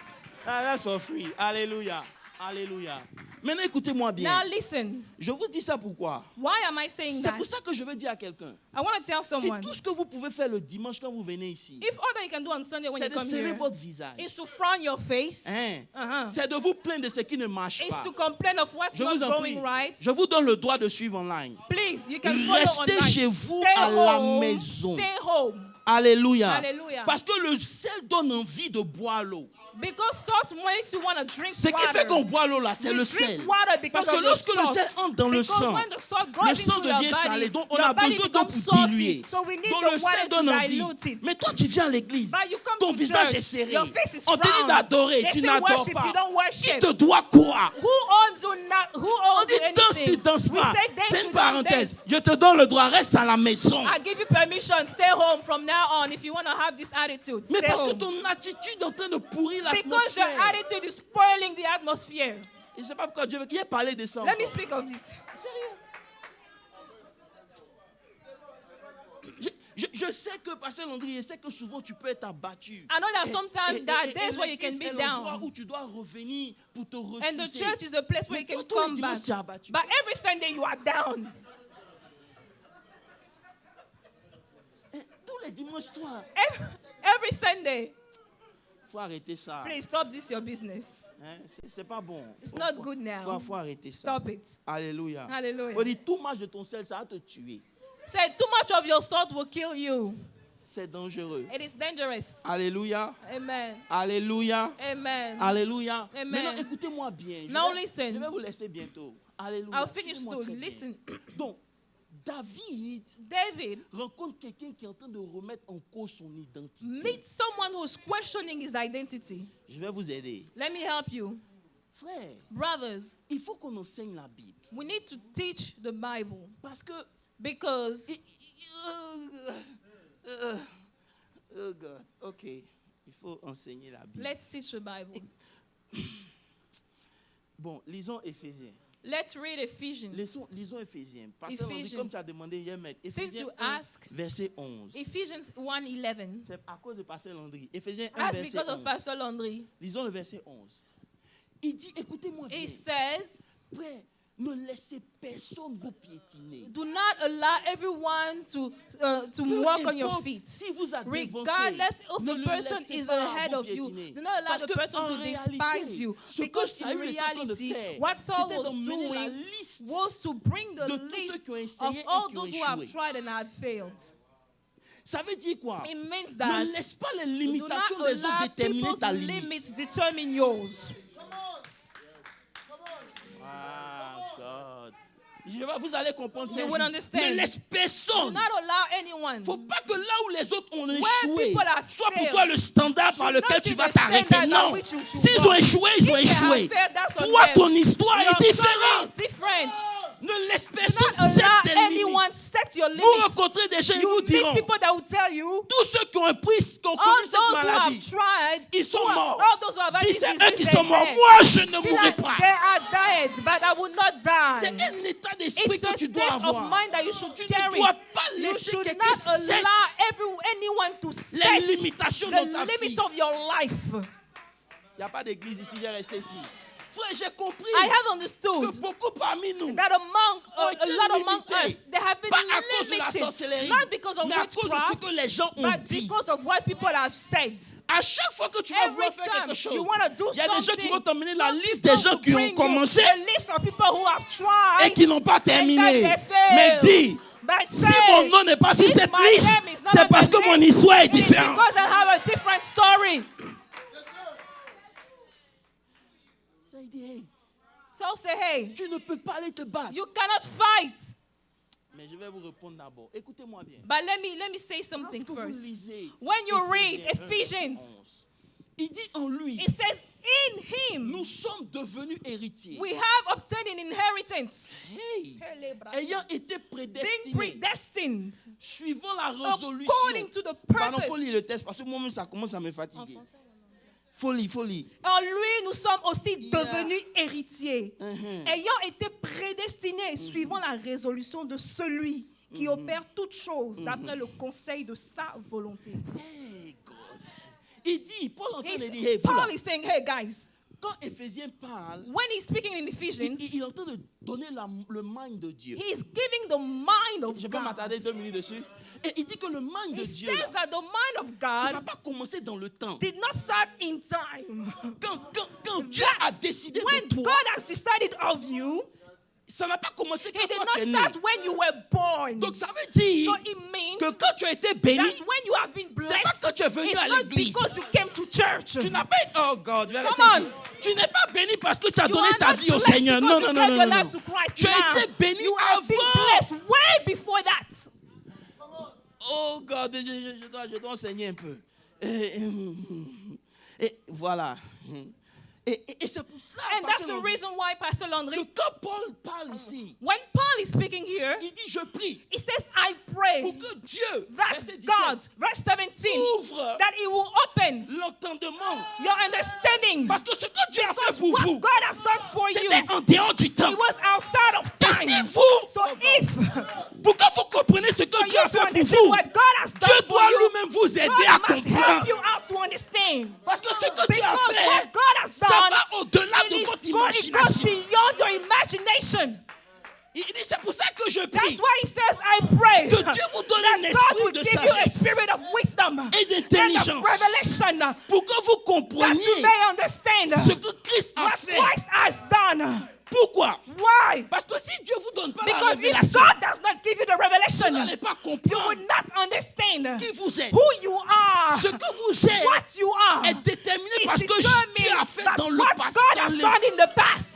Ah, that's for free. Alléluia. Alléluia. Maintenant, écoutez-moi bien. Now listen, Je vous dis ça pourquoi? why am I saying C'est that? pour ça que je veux dire à quelqu'un. I want to tell C'est someone, tout ce que vous pouvez faire le dimanche quand vous venez ici. if all that you can do on Sunday when C'est you de come serrer here votre visage. is to frown your face, Hein? Uh-huh. C'est de vous plaindre de ce qui ne marche is pas. to complain of what's Je not vous en prie. going right, Je vous donne le droit de suivre online. please, you can follow Restez online. chez vous Stay à la home. maison. Stay home. Alléluia. Alléluia. Parce que le sel donne envie de boire l'eau. Because salt makes you want to drink Ce qui water. fait qu'on boit l'eau là, c'est We le drink sel. water because Parce que of the lorsque le salt. sel entre dans le Because sang, when the salt goes le sang into your devient body, salé. Donc on your a body besoin d'eau becomes pour salty. diluer. So we need Donc the le water sel to donne envie. dilute it. Mais toi tu viens à l'église, But you come ton to visage church, est serré. your face is On te dit frowned. d'adorer, They tu say n'adores worship, pas. you don't worship. Qui te doit quoi? Who owns you not? Who On owns dit you danse, tu anything? danses We pas. say dance, C'est you une don't parenthèse. dance. Je te donne le droit, reste à la maison. I give you permission. Stay home from now on if you want to have this attitude. Mais Stay parce que home. ton attitude est en train de pourrir Because your l'atmosphère. attitude is spoiling the atmosphere. Et je ne sais pas pourquoi Dieu veut qu'il ait parlé de ça. Let me encore. speak of this. Sérieux. Je sais que, Pasteur Landry, je sais que souvent tu peux être abattu. I know that sometimes there are days where you can l'église be est l'endroit down. où tu dois revenir pour te And the ressourcer. church is a place where you Mais can toi, tous les come back. dimanches, tu es abattu. But every Sunday you are down. Tous les dimanches, toi, Every Sunday. faut arrêter ça. Please stop this your business. Hein, c'est pas bon. It's not good now. Faut arrêter ça. Stop it. Alléluia. Hallelujah. Faut dire tout match de ton sel, ça va te tuer. Say too much of your salt will kill you. C'est dangereux. It is dangerous. Alléluia. Amen. Alléluia. Amen. Alléluia. Amen. Maintenant, écoutez-moi bien. Now listen. Je vais vous laisser bientôt. Alléluia. I'll finish Suivez-moi soon. très bien. Listen. Donc, David David rencontre quelqu'un qui est en train de remettre en cause son identité. meets someone who's questioning his identity. Je vais vous aider. Let me help you. Frère, Brothers, il faut qu'on enseigne la Bible. we need to teach the Bible Parce que... because Oh God, ok. Il faut enseigner la Bible. let's teach the Bible. Bon, lisons Éphésiens. Let's read Ephesians. Lisons Éphésiens. Pasteur Landry, Ephesians. comme tu as demandé hier, maître. Since Éphésiens you 1, ask, verset 11. Ephesians 1:11. C'est à cause de Pasteur Landry. Éphésiens 1, That's verset because of 11. Pastor Landry. Lisons le verset 11. Il dit, écoutez-moi bien. It says, Frère, ne laissez personne vous piétiner. do not allow everyone to Peu walk on your importe feet. Si vous a dévancé, Regardless if ne the le person laissez is pas ahead vous of you, piétiner. do not allow Parce the que person en to réalité, despise you. ce que Because in Saül est en train de reality, faire, what Saul c'était was d'emmener la doing liste was to bring the de tous ceux list qui ont of essayé et all qui ont those who have échoué. tried and have failed. Ça veut dire quoi? It means that Ne laisse pas les do not limitations des autres allow déterminer people's ta limite. limits determine yours. Ah, God. Vous allez comprendre ça. You will understand. Ne laisse Do personne. not allow anyone. Il ne faut pas que là où les autres ont Where échoué, people have soit pour failed toi le standard par should lequel not tu be vas the t'arrêter. standard on Non. which you should S'ils go. ont échoué, ils ont If they have échoué. failed, that's on Toi, them. ton histoire Your est story différente. is different. Ne laisse Do personne not set allow tes anyone limites. set your Vous limits. rencontrez des gens, ils You vous meet diront, people that will tell you, tous ceux qui ont all connu cette those who have maladie, tried, ils sont morts. all those who have had Dis, this c'est eux disease, qui they sont morts. dead. Moi, je ne Be mourrai like, pas. they are dead, but I will not C'est die. un état d'esprit It's a que tu state dois of avoir. mind that you should Tu ne carry. dois pas You laisser should quelqu'un not set allow anyone to les set limitations the dans ta vie. limits of your life. Il n'y a pas d'église ici, j'ai resté ici. Frère, j'ai compris I have que understood beaucoup parmi nous, that among ont a été lot among limités, us, they have been pas à cause de la limited, sorcellerie, not because of mais à cause de ce witchcraft, que les gens ont but dit. because of what people have said. À chaque fois que tu vas Every vouloir faire time quelque chose, you want to do il y a des gens qui something, vont t'emmener la some liste people des gens will qui ont bring you commencé a list of people who have et tried qui n'ont pas terminé. and that they Mais failed. dis, But si say, mon nom n'est pas sur if cette my liste, name is not c'est on parce the que mon list, histoire est it is différente. because I have a different story. Ça, il dit, hey, So say, hey, tu ne peux pas aller te battre. you cannot fight. Mais je vais vous répondre d'abord. Écoutez-moi bien. But let me say something Lorsque vous first. lisez When you read Éphésiens 1, Ephesians, 11, il dit en lui, it says, in him nous sommes devenus héritiers. we have obtained an inheritance. Hey, ayant été Being prédestinés, predestined suivant la résolution. according to the Pardon, il faut lire le purpose. texte parce que moi-même ça commence à me fatiguer. Faut lire. En lui, nous sommes aussi Yeah. devenus héritiers, Mhm. ayant été prédestinés suivant la résolution de celui qui opère toutes choses d'après le conseil de sa volonté. Hey, God. Il dit, Paul est en train de He's- dire, hey, vous là, Paul is saying, hey guys, quand Éphésiens parle, when he's speaking in Ephesians, il est en train de donner le mind de Dieu. he is giving the mind of Je peux m'attarder God. 2 minutes dessus. Et il dit que le mind de He Dieu, says là, that the mind of ça n'a God pas commencé dans le temps. did not start in time. Quand Dieu a décidé When de toi, God has decided of you, ça n'a pas commencé He quand did toi not tu es né. start when you were born. Donc ça veut dire So it means que quand tu as été béni, that when you have been c'est pas blessed, quand tu es venu it's à not l'église. because you came to church. Tu n'as pas été, oh God, je vais rester Come ici. Tu n'es pas béni parce que tu as You donné are ta not vie au blessed Seigneur. because Non. you gave your life to Christ Tu as now. été béni You have been avant. blessed way before that. Oh God, je dois enseigner un peu. Et voilà. Et c'est pour cela, And that's Pasteur the Landry, reason why Pastor que Landry, quand Paul parle ici, when Paul is speaking here, il dit, je prie he says, I pray pour que Dieu, that verset 17, God, verse 17, ouvre that He will open l'entendement. your understanding. Parce que ce que Dieu a fait Because pour what vous, God has done for you, c'était en dehors du temps. it was outside of Et si time. vous, So if pour que vous compreniez ce que for Dieu you a to fait pour understand vous, what God has done Dieu for doit you, lui-même vous aider à God must help comprendre. you out to understand. Parce que ce que Dieu a Because fait, what God has ça done, va au-delà it de is votre it goes imagination. beyond your imagination. Il dit, c'est pour ça que je That's prie why He says, I pray que Dieu vous donne un that God esprit will de give you a sagesse spirit of wisdom et and d'intelligence of revelation, pour que vous that compreniez you may understand ce que Christ a what fait. Christ has done. Pourquoi? Why? Parce que si Dieu vous donne pas la Because if révélation, God does not give you the vous revelation, n'allez pas you comprendre will not understand qui vous êtes. who you are, Ce que vous êtes what you are. est déterminé It's parce que Dieu a determined fait that dans le what passé, God has done in the past,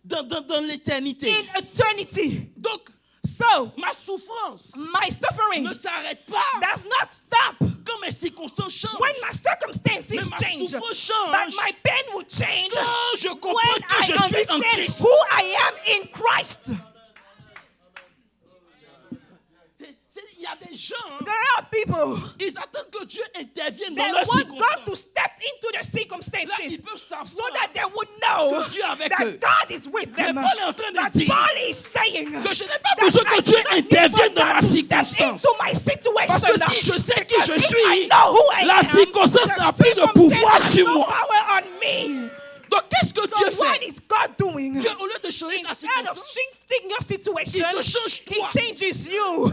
dans l'éternité. in eternity. Donc, So, ma souffrance my suffering ne s'arrête pas does not stop quand mes circonstances changent. when my circumstances Mais ma change, souffrance but change my pain will change quand je when comprends que I je suis en understand Christ. who I am in Christ. Il y a des gens, There are people ils attendent que Dieu intervienne dans that leurs want God to circonstances. step into their Là, circumstances ils peuvent so savoir that they would know que Dieu est avec that eux. God is with Mais them. Paul est en train de But dire Paul is saying que je n'ai pas that besoin que I Dieu do not need intervienne dans God ma to step circonstance. into my situation. Parce que si je sais qui je If I suis, know who I la am, circonstance the n'a plus de pouvoir circumstance has sur no moi. power on me. Donc qu'est-ce que Dieu So what fait? is God doing? Dieu, au lieu de changer ta Instead of circonstance, shifting your situation, il te change He toi. changes you.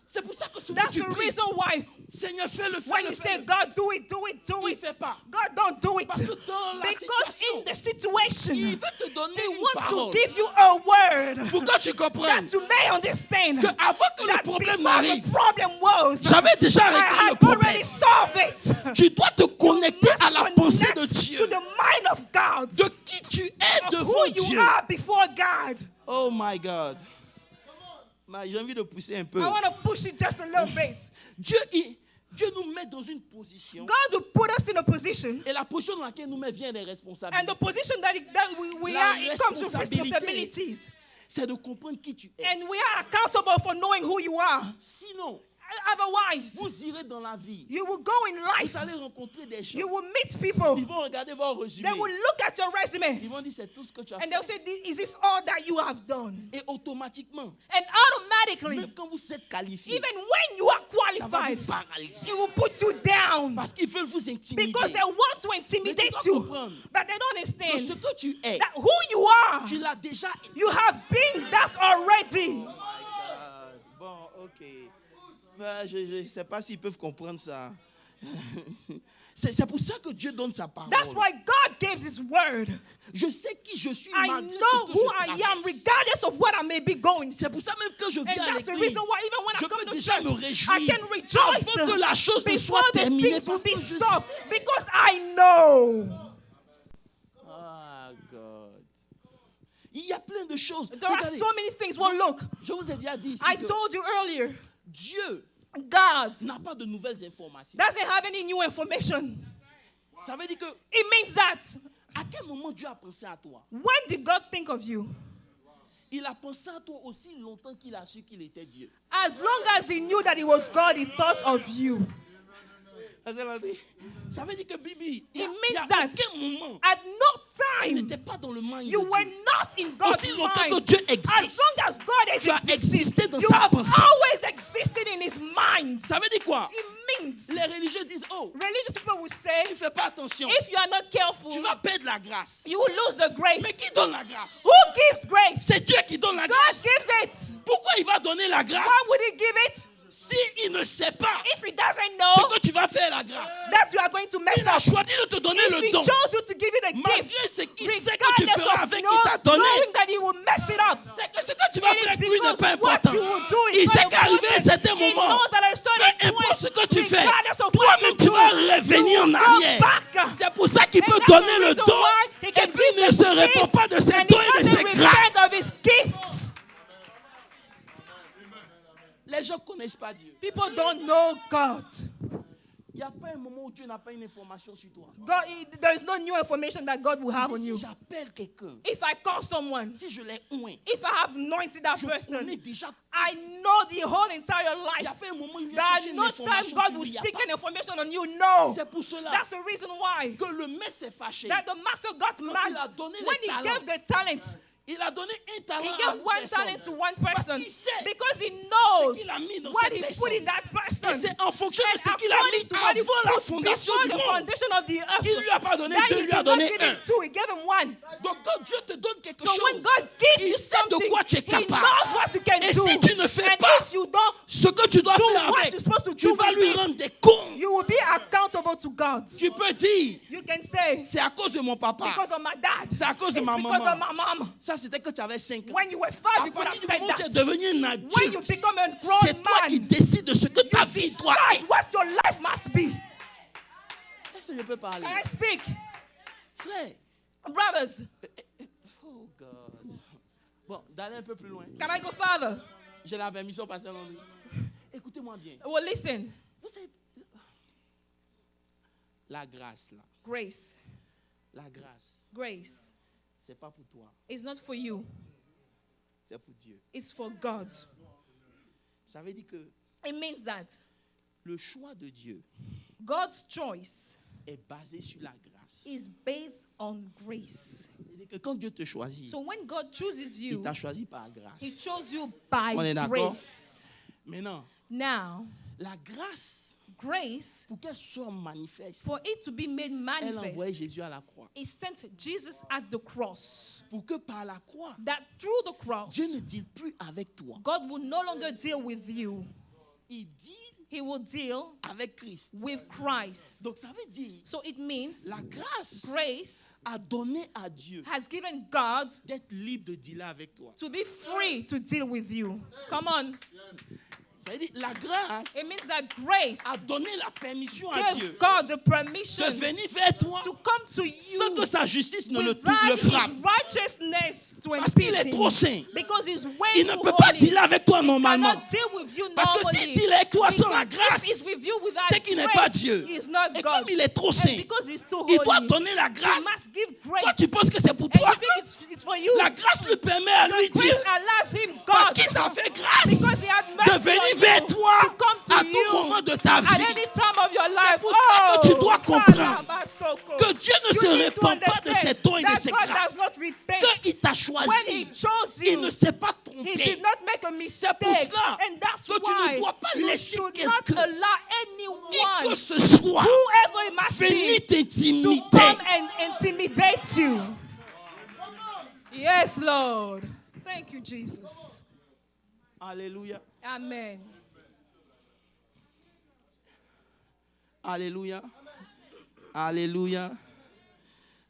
C'est pour ça que souvent That's tu the pries, reason why Seigneur, fais-le, when fais-le, you say, fais-le. God, do it, do it, do Il ne it, fait pas. God don't do it. Parce que dans la Because situation, in the situation, il veut te donner He une wants parole to give you a word pour que tu comprennes that you may understand que avant que le that problème before n'arrive, the problem was, j'avais déjà I réglé le had problème. already solved it. Tu dois te connecter Must à la pensée de connect Dieu, to the mind of God, de qui tu es of devant who you Dieu. are before God. Oh my God. J'ai envie de pousser un peu. I want to push it just a little bit. Dieu nous met met dans une position. God will put us in a position. Et la position dans laquelle nous met vient des And responsabilités. the position that we La are, it comes with responsabilité. responsibilities. C'est de comprendre qui tu es. And we are accountable for knowing who you are. Sinon, Otherwise, vous irez dans la vie. you will go in Vous life. allez rencontrer des gens. You will meet people. Ils vont regarder vos résumés. They will look at your resume. Ils vont dire c'est tout ce que tu as And they'll fait. say, is this all that you have done? Et automatiquement, And automatically, même quand vous êtes qualifié, even when you are ça va qualified, vous paralyser. it will put you down. Parce qu'ils veulent vous intimider. Because they want to intimidate dois you. comprendre But they don't Que understand ce que tu es, that who you are, tu l'as déjà. you have been that already. Bon, ok. Je ne sais pas s'ils peuvent comprendre ça. C'est pour ça que Dieu donne sa parole. That's why God gives His word. Je sais qui je suis I malgré know ce que who je I am, traverse. regardless of what I may be going through. C'est pour ça même que je And viens à that's the l'église. reason why even when I Je come peux to déjà church, me I réjouir can rejoice avant que la chose ne before soit the terminée. things will Parce be que je solved. sais. Because I know. Ah, God. Il y a plein de choses. There are Regardez, so many things. Well, look, je vous ai déjà dit ici I que told you earlier, Dieu God n'a pas de nouvelles informations. doesn't have any new information. Ça veut dire que It means that à quel moment Dieu a pensé à toi? when did God think of you? Il a pensé à toi aussi longtemps qu'il a su qu'il était Dieu. As long as He knew that He was God, He thought of you. Ça veut dire que Bibi, il It y a means that aucun moment at no tu time n'étais pas dans le mind you de were Dieu. not in God's Aussi longtemps que mind. Dieu As existe, long as God tu as existé dans you sa have pensée. always existed in His mind. Ça veut dire quoi? It means Les religieux disent, oh, religious people will si say, tu ne fais pas attention, if you are not careful, tu vas perdre la grâce. you will lose the grace. Mais qui donne la grâce? Who gives grace? C'est Dieu qui donne la God grâce. gives it. Pourquoi il va donner la grâce Why would He give it? s'il ne sait pas If He doesn't ce know que tu vas faire la grâce? that you are going to mess S'il a up, choisi de te donner if le He don, chose you to give you the malgré gift, ce qu'il sait que tu regardless feras of avec, il t'a donné. knowing that He will mess it up, C'est que ce que tu vas it faire is avec lui n'est because pas what important. you will do Il is sait not qu'arrivé à un important. certain He moment, knows that at a certain peu importe ce que tu point, fais, regardless of what you toi-même tu do, vas revenir you en will arrière. go back. C'est pour ça qu'il And peut that's donner the le reason don why He et can puis give ne the se répand gift pas de ses and dons He et de doesn't ses repent grâces. of His gifts. Les gens ne connaissent pas Dieu. People don't know God. Il n'y a pas un moment où Dieu n'a pas une information sur toi. There is no new information that God will have on Si you. j'appelle quelqu'un, If I call someone, si je l'ai oint, if I have anointed that je connais person, déjà. I know the whole entire Il n'y life. a pas un moment où il There va are chercher une no time information God sur will lui. Il y a seek pas. an information on you. No. C'est pour cela That's the reason why que le maître s'est fâché. that the master got Quand mad il a donné when les he talents, gave the talent. il a donné un He talent à gave une one personne. talent to one person qu'il sait because he knows ce qu'il a mis dans what cette he personne. put in that Et person. c'est en fonction de And ce qu'il a mis according to what he avant la put fondation before du the monde. foundation of the earth, Il ne lui a pas donné that deux, he il lui a did not donné give un. him two, he gave him one. Donc quand Dieu te donne quelque So chose, when God gives il you sait de something, quoi tu es he capable. knows what you can Et do. si tu ne fais And pas if you don't, ce que tu dois do faire what avec, you're supposed to tu do vas with lui it, rendre des comptes. you will be accountable to God. Tu peux dire, You can say, c'est à cause de mon papa. because of my dad, C'est à cause de it's ma because of maman. my mom. Ça, c'était que tu avais 5 ans. When you were 5, À you could have partir du said moment où tu es that. devenu un When you adulte, become a c'est grown toi qui man, décides de ce que ta vie doit decide être. what your life must be. Est-ce que je peux parler? Can I speak? Frère. Brothers, Oh God. Bon, d'aller un peu plus loin. can I go further? J'ai la permission, pasteur Landry. Écoutez-moi bien. Well, listen. Vous savez, la grâce, là, Grace, la grâce, grace c'est pas pour toi, is not for you. c'est pour Dieu. It's for God. Ça veut dire que It means that le choix de Dieu God's choice est basé sur la grâce. is based on grace. C'est-à-dire que quand Dieu te choisit, So when God chooses il you, t'a choisi par He grâce. chose you by On est d'accord? grace. Maintenant, Now, la grâce, grace, pour qu'elle soit manifeste, for it to be made elle a envoyé manifest, Jésus à la croix. He sent Jesus at the cross. Pour que par la croix, That through the cross, Dieu ne deal plus avec toi. God will no longer deal with you. Il dit He will deal avec Christ. with Christ. Donc ça veut dire, So it means la grâce grace a donné à Dieu has given God d'être libre de dealer avec toi. to be free to deal with you. Come on. Ça veut dire la grâce It means that grace a donné la permission à Dieu gave God the permission de venir vers toi to come to sans you que sa justice ne le without frappe. his righteousness to Parce qu'il est impede trop him. saint. Because he's way Il ne too peut pas holy. dealer avec toi He normalement. cannot deal with you Parce que normally. s'il deal avec toi sans la Because grâce, if he's with you without c'est qu'il n'est grace, pas Dieu. he's not Et God. comme il est trop And saint, because he's too il doit holy, donner la he grâce. must give grace. Toi, tu penses que c'est pour And toi. you think it's for you. La grâce lui permet à lui The dire, grace allows him, parce God, qu'il t'a fait grâce, because he had de mercy on venir you, vers toi to come to à tout you moment de ta at vie. any time of your life. pour ça que tu dois comprendre Kalabasoko. que Dieu ne You se need to répand pas de ses understand dons et de that ses God grâces. does not repent. Qu'il t'a When choisi, he chose il you, ne s'est pas he trompé. did not make a C'est mistake. pour cela And that's que tu why ne dois pas you laisser should not quelqu'un, allow qui que anyone, ce soit, whoever it must venir be, to t'intimider. come and intimidate you. Yes, Lord. Thank you, Jesus. Alléluia. Amen. Alléluia. Alléluia.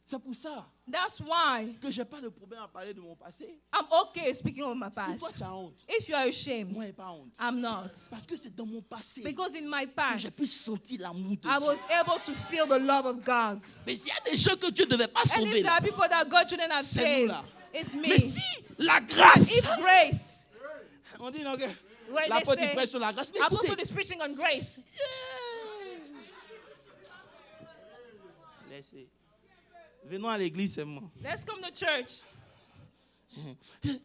C'est pour ça That's why que je n'ai pas de problème à parler de mon passé. I'm okay speaking of my Si toi past. tu as honte, If you are ashamed, moi je n'ai pas honte. I'm not. Parce que c'est dans mon passé Because in my que j'ai past, pu sentir l'amour de I Dieu. was able to feel the love of God. Mais s'il y a des gens que Dieu ne devait pas And sauver, if there là, are people that God shouldn't have c'est nous saved, là. it's me. Mais si la grâce, If grace, on dit non, que when l'apôtre they il say, prêche sur la grâce, mais Apostle écoutez, is preaching on grace. Laissez. Venons à l'église seulement. Let's come to church.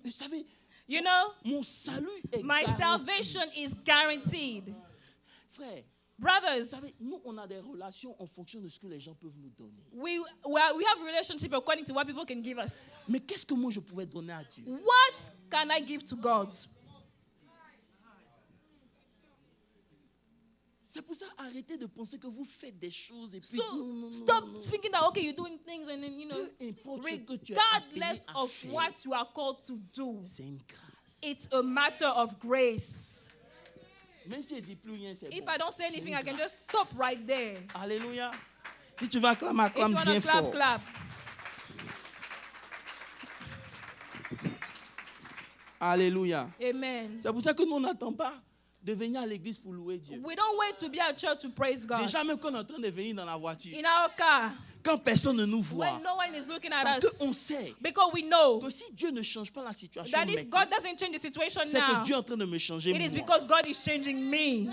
Vous savez, You know, mon salut est my garanti. salvation is guaranteed. Frère, vous Brothers, savez, nous on a des relations en fonction de ce que les gens peuvent nous donner. we have a relationship according to what people can give us. Mais qu'est-ce que moi je pouvais donner à Dieu? What can I give to God? C'est pour ça, arrêtez de penser que vous faites des choses et puis So non, stop non. thinking that okay, you're doing things and then Peu importe ce que tu es appelé regardless à of faire, what you are called to do, c'est une grâce. it's a matter of grace. Même si elle ne dit plus rien, c'est If bon. I don't say C'est anything, une I can grâce. just stop right there. Alléluia. Si tu vas acclamer, If you acclame want bien to clap, fort. clap. Alléluia. Amen. C'est pour ça que nous n'attendons pas de venir à l'église pour louer Dieu. We don't wait to be at church to praise God. Déjà même quand on est en train de venir dans la voiture, In our car, quand personne ne nous voit, when no one is looking at parce us, qu'on sait because we know que si Dieu ne change pas la situation that if maintenant, God doesn't change the situation c'est now, que Dieu est en train de me changer it is moi. because God is changing me.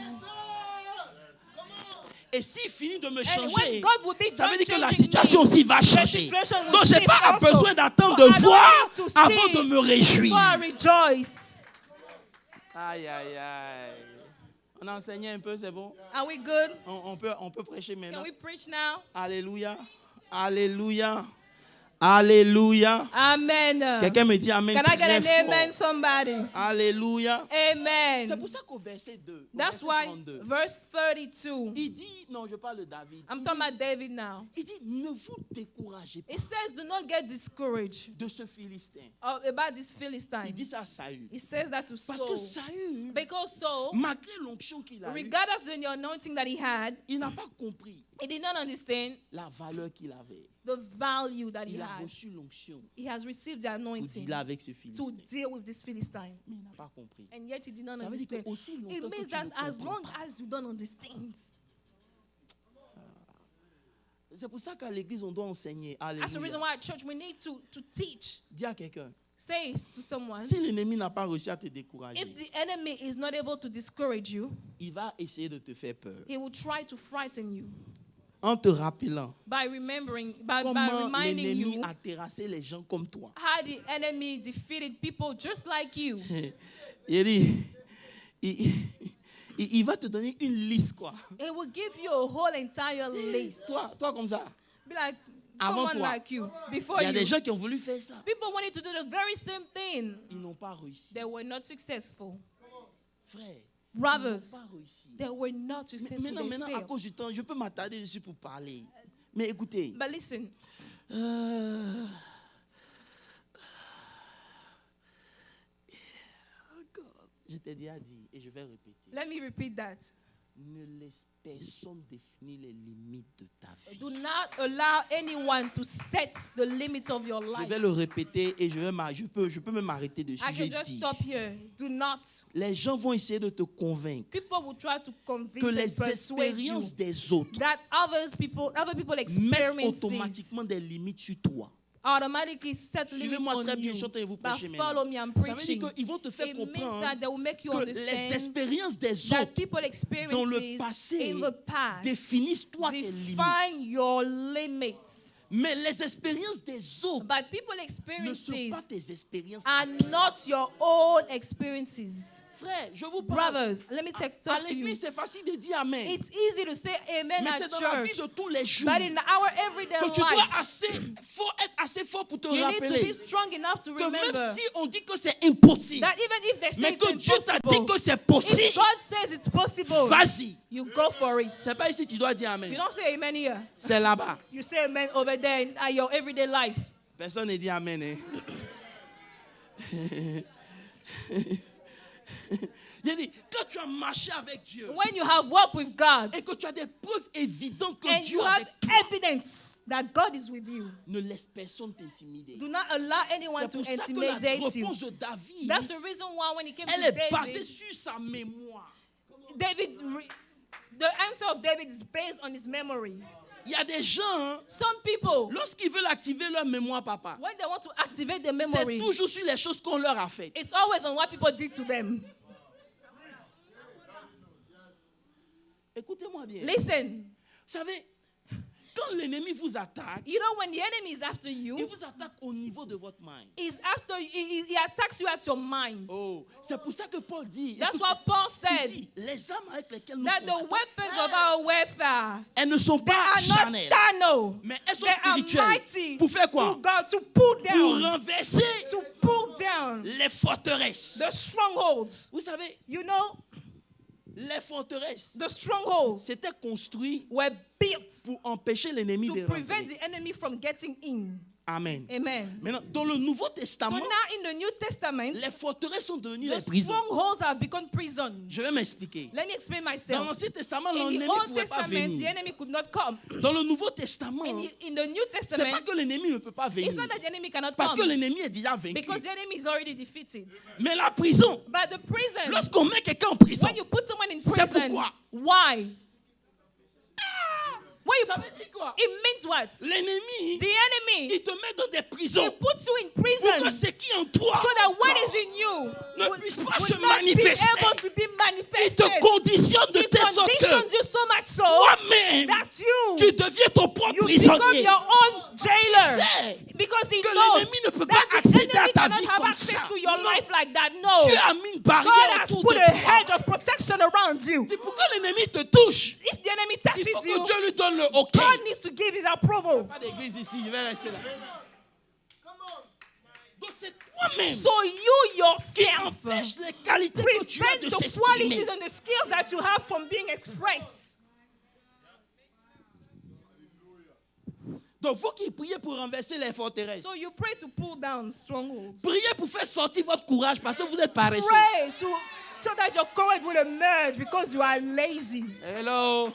Et s'il finit de me And changer, when God will be ça veut done dire que la changing situation me, aussi va the changer. situation will Donc je n'ai shift pas also. besoin d'attendre So I de don't voir need to avant see de me réjouir. before I rejoice. Aïe, aïe, aïe. On a enseigné un peu, c'est bon? Are we good? On peut prêcher maintenant. Can we preach now? Alléluia. Alléluia. Alléluia. Amen. Quelqu'un me dit amen. Can I get très an amen, fort. somebody? Alléluia. C'est Amen. pour ça qu'au verset 2, au That's verset why 32, verse 32, il dit, non, je parle de David. I'm Il talking dit, about David now. il dit, ne vous découragez pas It says, do not get discouraged de ce Philistin. about this Il Philistine. dit ça à Saül. It says that to Parce que Saul. Saül, Because Saul, malgré l'onction qu'il a eue, regardless of the anointing that he had, il n'a pas compris he did not understand la valeur qu'il avait. the value that he Il a had. reçu l'onction He has received the pour anointing dealer avec ce to Philistin. deal with this Philistine. Mais il n'a pas compris. And yet he did not Ça veut dire understand. que aussi It longtemps que means tu that ne as comprends long pas. as you don't understand. C'est pour ça qu'à l'église, on doit enseigner. That's the reason Alléluia. why at church we need to teach. Dis à quelqu'un, Say to someone, si l'ennemi n'a pas réussi à te décourager, if the enemy is not able to discourage you, il va essayer de te faire peur. he will try to frighten you En te rappelant by comment reminding l'ennemi you a terrassé les gens comme toi. how the enemy defeated people just like you. Il dit, il va te donner une liste, quoi. It will give you a whole entire list. Toi comme ça. Be like Avant someone toi. like you, before Il y a des you. gens qui ont voulu faire ça. People wanted to do the very same thing. Ils n'ont pas réussi. They were not successful. Frère, ils Brothers, n'ont pas réussi. they were not successful. Maintenant, They à failed. cause du temps, je peux m'attarder dessus pour parler. Mais écoutez, But listen, je t'ai déjà dit et je vais répéter. let me repeat that. Ne laisse personne définir les limites de ta vie. Do not allow anyone to set the limits of your Je life. vais le répéter et je peux même m'arrêter dessus. I J'ai can just dit, stop here. Do not. les gens vont essayer de te convaincre People will try to convince que and les persuade you expériences des autres that other people mettent experiences automatiquement des limites sur toi. automatically set limits Suivez-moi on très bien, you. chantez-vous But prêcher follow maintenant. me, I'm Ça veut preaching. dire qu'ils vont te faire It means comprendre that they will make you que les understand expériences des that autres people dans le experiences passé in the past définissent toi tes limites. define your limits. Mais les expériences des autres But people ne sont experiences pas tes expériences. are not your own experiences. Frère, je vous parle. Brothers, let me À talk to you. l'église, c'est facile de dire Amen. It's easy to say amen Mais at c'est dans la vie church. de tous les jours But in our everyday que tu dois life, être assez fort pour te you need to be rappeler strong enough to que remember même si on dit que c'est impossible, that even if they say mais it's que Dieu t'a dit impossible, que c'est if possible, God says it's possible, vas-y. you go for it. C'est pas ici que tu dois dire You Amen. don't say amen here. C'est là-bas. You say amen over there in your everyday life. Personne ne dit Amen. Hein? J'ai dit, quand tu as marché avec Dieu When you have walked with God et que tu as des preuves évidentes que and Dieu you est have avec toi, evidence that God is with you, ne laisse personne t'intimider. do not allow anyone C'est to pour ça que la intimidate you. réponse de David, That's the reason why when he came elle to est basée David, sur sa mémoire. the answer of David is based on his memory. Il y a des gens, hein, Some people, lorsqu'ils veulent activer leur mémoire, papa, when they want to activate their c'est memory, toujours sur les choses qu'on leur a faites. it's always on what people did to them. Écoutez-moi bien. Listen, Vous savez, quand l'ennemi vous attaque, you know when the enemy is after il you, vous attaque au niveau de votre mind. he attacks you at your mind. Oh, c'est pour ça que Paul dit, That's écoute, what Paul il said, dit, les armes avec lesquelles nous that the combattons, weapons of our warfare, elles ne sont they pas are not charnelles, carnal, mais elles sont they are spirituelles. mighty Pour faire to quoi? God, to pull Pour down, renverser to pull down les forteresses. the strongholds. Vous savez, You know, les forteresses, the strongholds c'était construit were built pour empêcher l'ennemi de to prevent rentrer. the enemy from getting in. Amen. Amen. Maintenant, dans le Nouveau So Testament, now in the New Testament, les forteresses sont devenues the les prisons. strongholds have become prisons. Je vais m'expliquer. Let me explain Dans myself. l'Ancien Testament, In l'ennemi the ne Old pouvait pas Testament, the venir. enemy could not come. Dans le Nouveau Testament, In the New c'est pas Testament, que l'ennemi ne peut pas it's venir. not that the enemy cannot Parce que come, l'ennemi est déjà vaincu. because the enemy is already defeated. Mais la prison, But the prison, lorsqu'on met quelqu'un en prison, when you put someone in c'est prison, pourquoi. why? When you Ça veut dire quoi? it means what? L'ennemi, The enemy, il te met dans des he prisons puts you in pour que prison ce qui est en toi so that what encore, is in you ne will, puisse pas will se not be manifester. able to be Il manifested. te conditionne de It telle sorte conditions que you so much so toi-même, that you tu deviens ton propre you become prisonnier. your own jailer. C'est Because he que knows l'ennemi ne peut that pas the accéder à enemy ta cannot vie have comme access ça. to your Non. life like that. No. Tu as mis une God barrière has autour put de a toi. hedge of protection around you. C'est pourquoi l'ennemi te touche. If the enemy Il touches faut que you, Dieu lui donne le OK. God needs to give his approval. Pas d'église ici, je vais rester là. Donc c'est toi-même So you qui yourself empêche les qualités que tu as prevent de the s'exprimer. qualities and the skills that you have from being expressed. Donc vous qui priez pour renverser les forteresses. So you pray to pull down strongholds. Priez pour faire sortir votre courage parce que vous êtes paresseux. Pray so that your courage will emerge because you are lazy. Hello.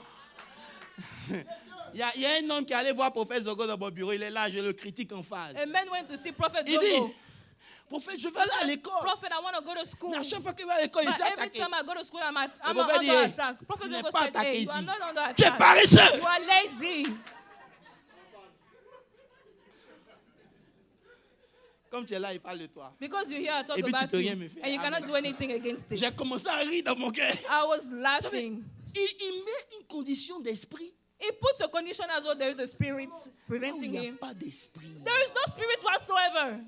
Il y a un homme qui est allé voir Prophète Zogo dans mon bureau. Il est là, je le critique en face. A man went to see Prophet Il dit, Zogo. prophète, je vais aller à l'école. Prophet, I want to go to school. Mais à chaque fois qu'il va à l'école, il But s'est every attaqué. time I go to school, I'm Le prophèt under dit, attack. tu Prophet n'es Zogo pas said, attaqué hey, you are ici. not under Tu es attack. paresseux. You are lazy. Comme tu es là, il parle de toi. Because you're here, I talk Et puis tu about peux you. rien me faire. And you cannot do anything against it. J'ai commencé à rire dans mon cœur. I was Vous savez, laughing. il met une condition d'esprit He puts a condition as though there is a spirit là où preventing il n'y a him. pas d'esprit. There is no spirit whatsoever.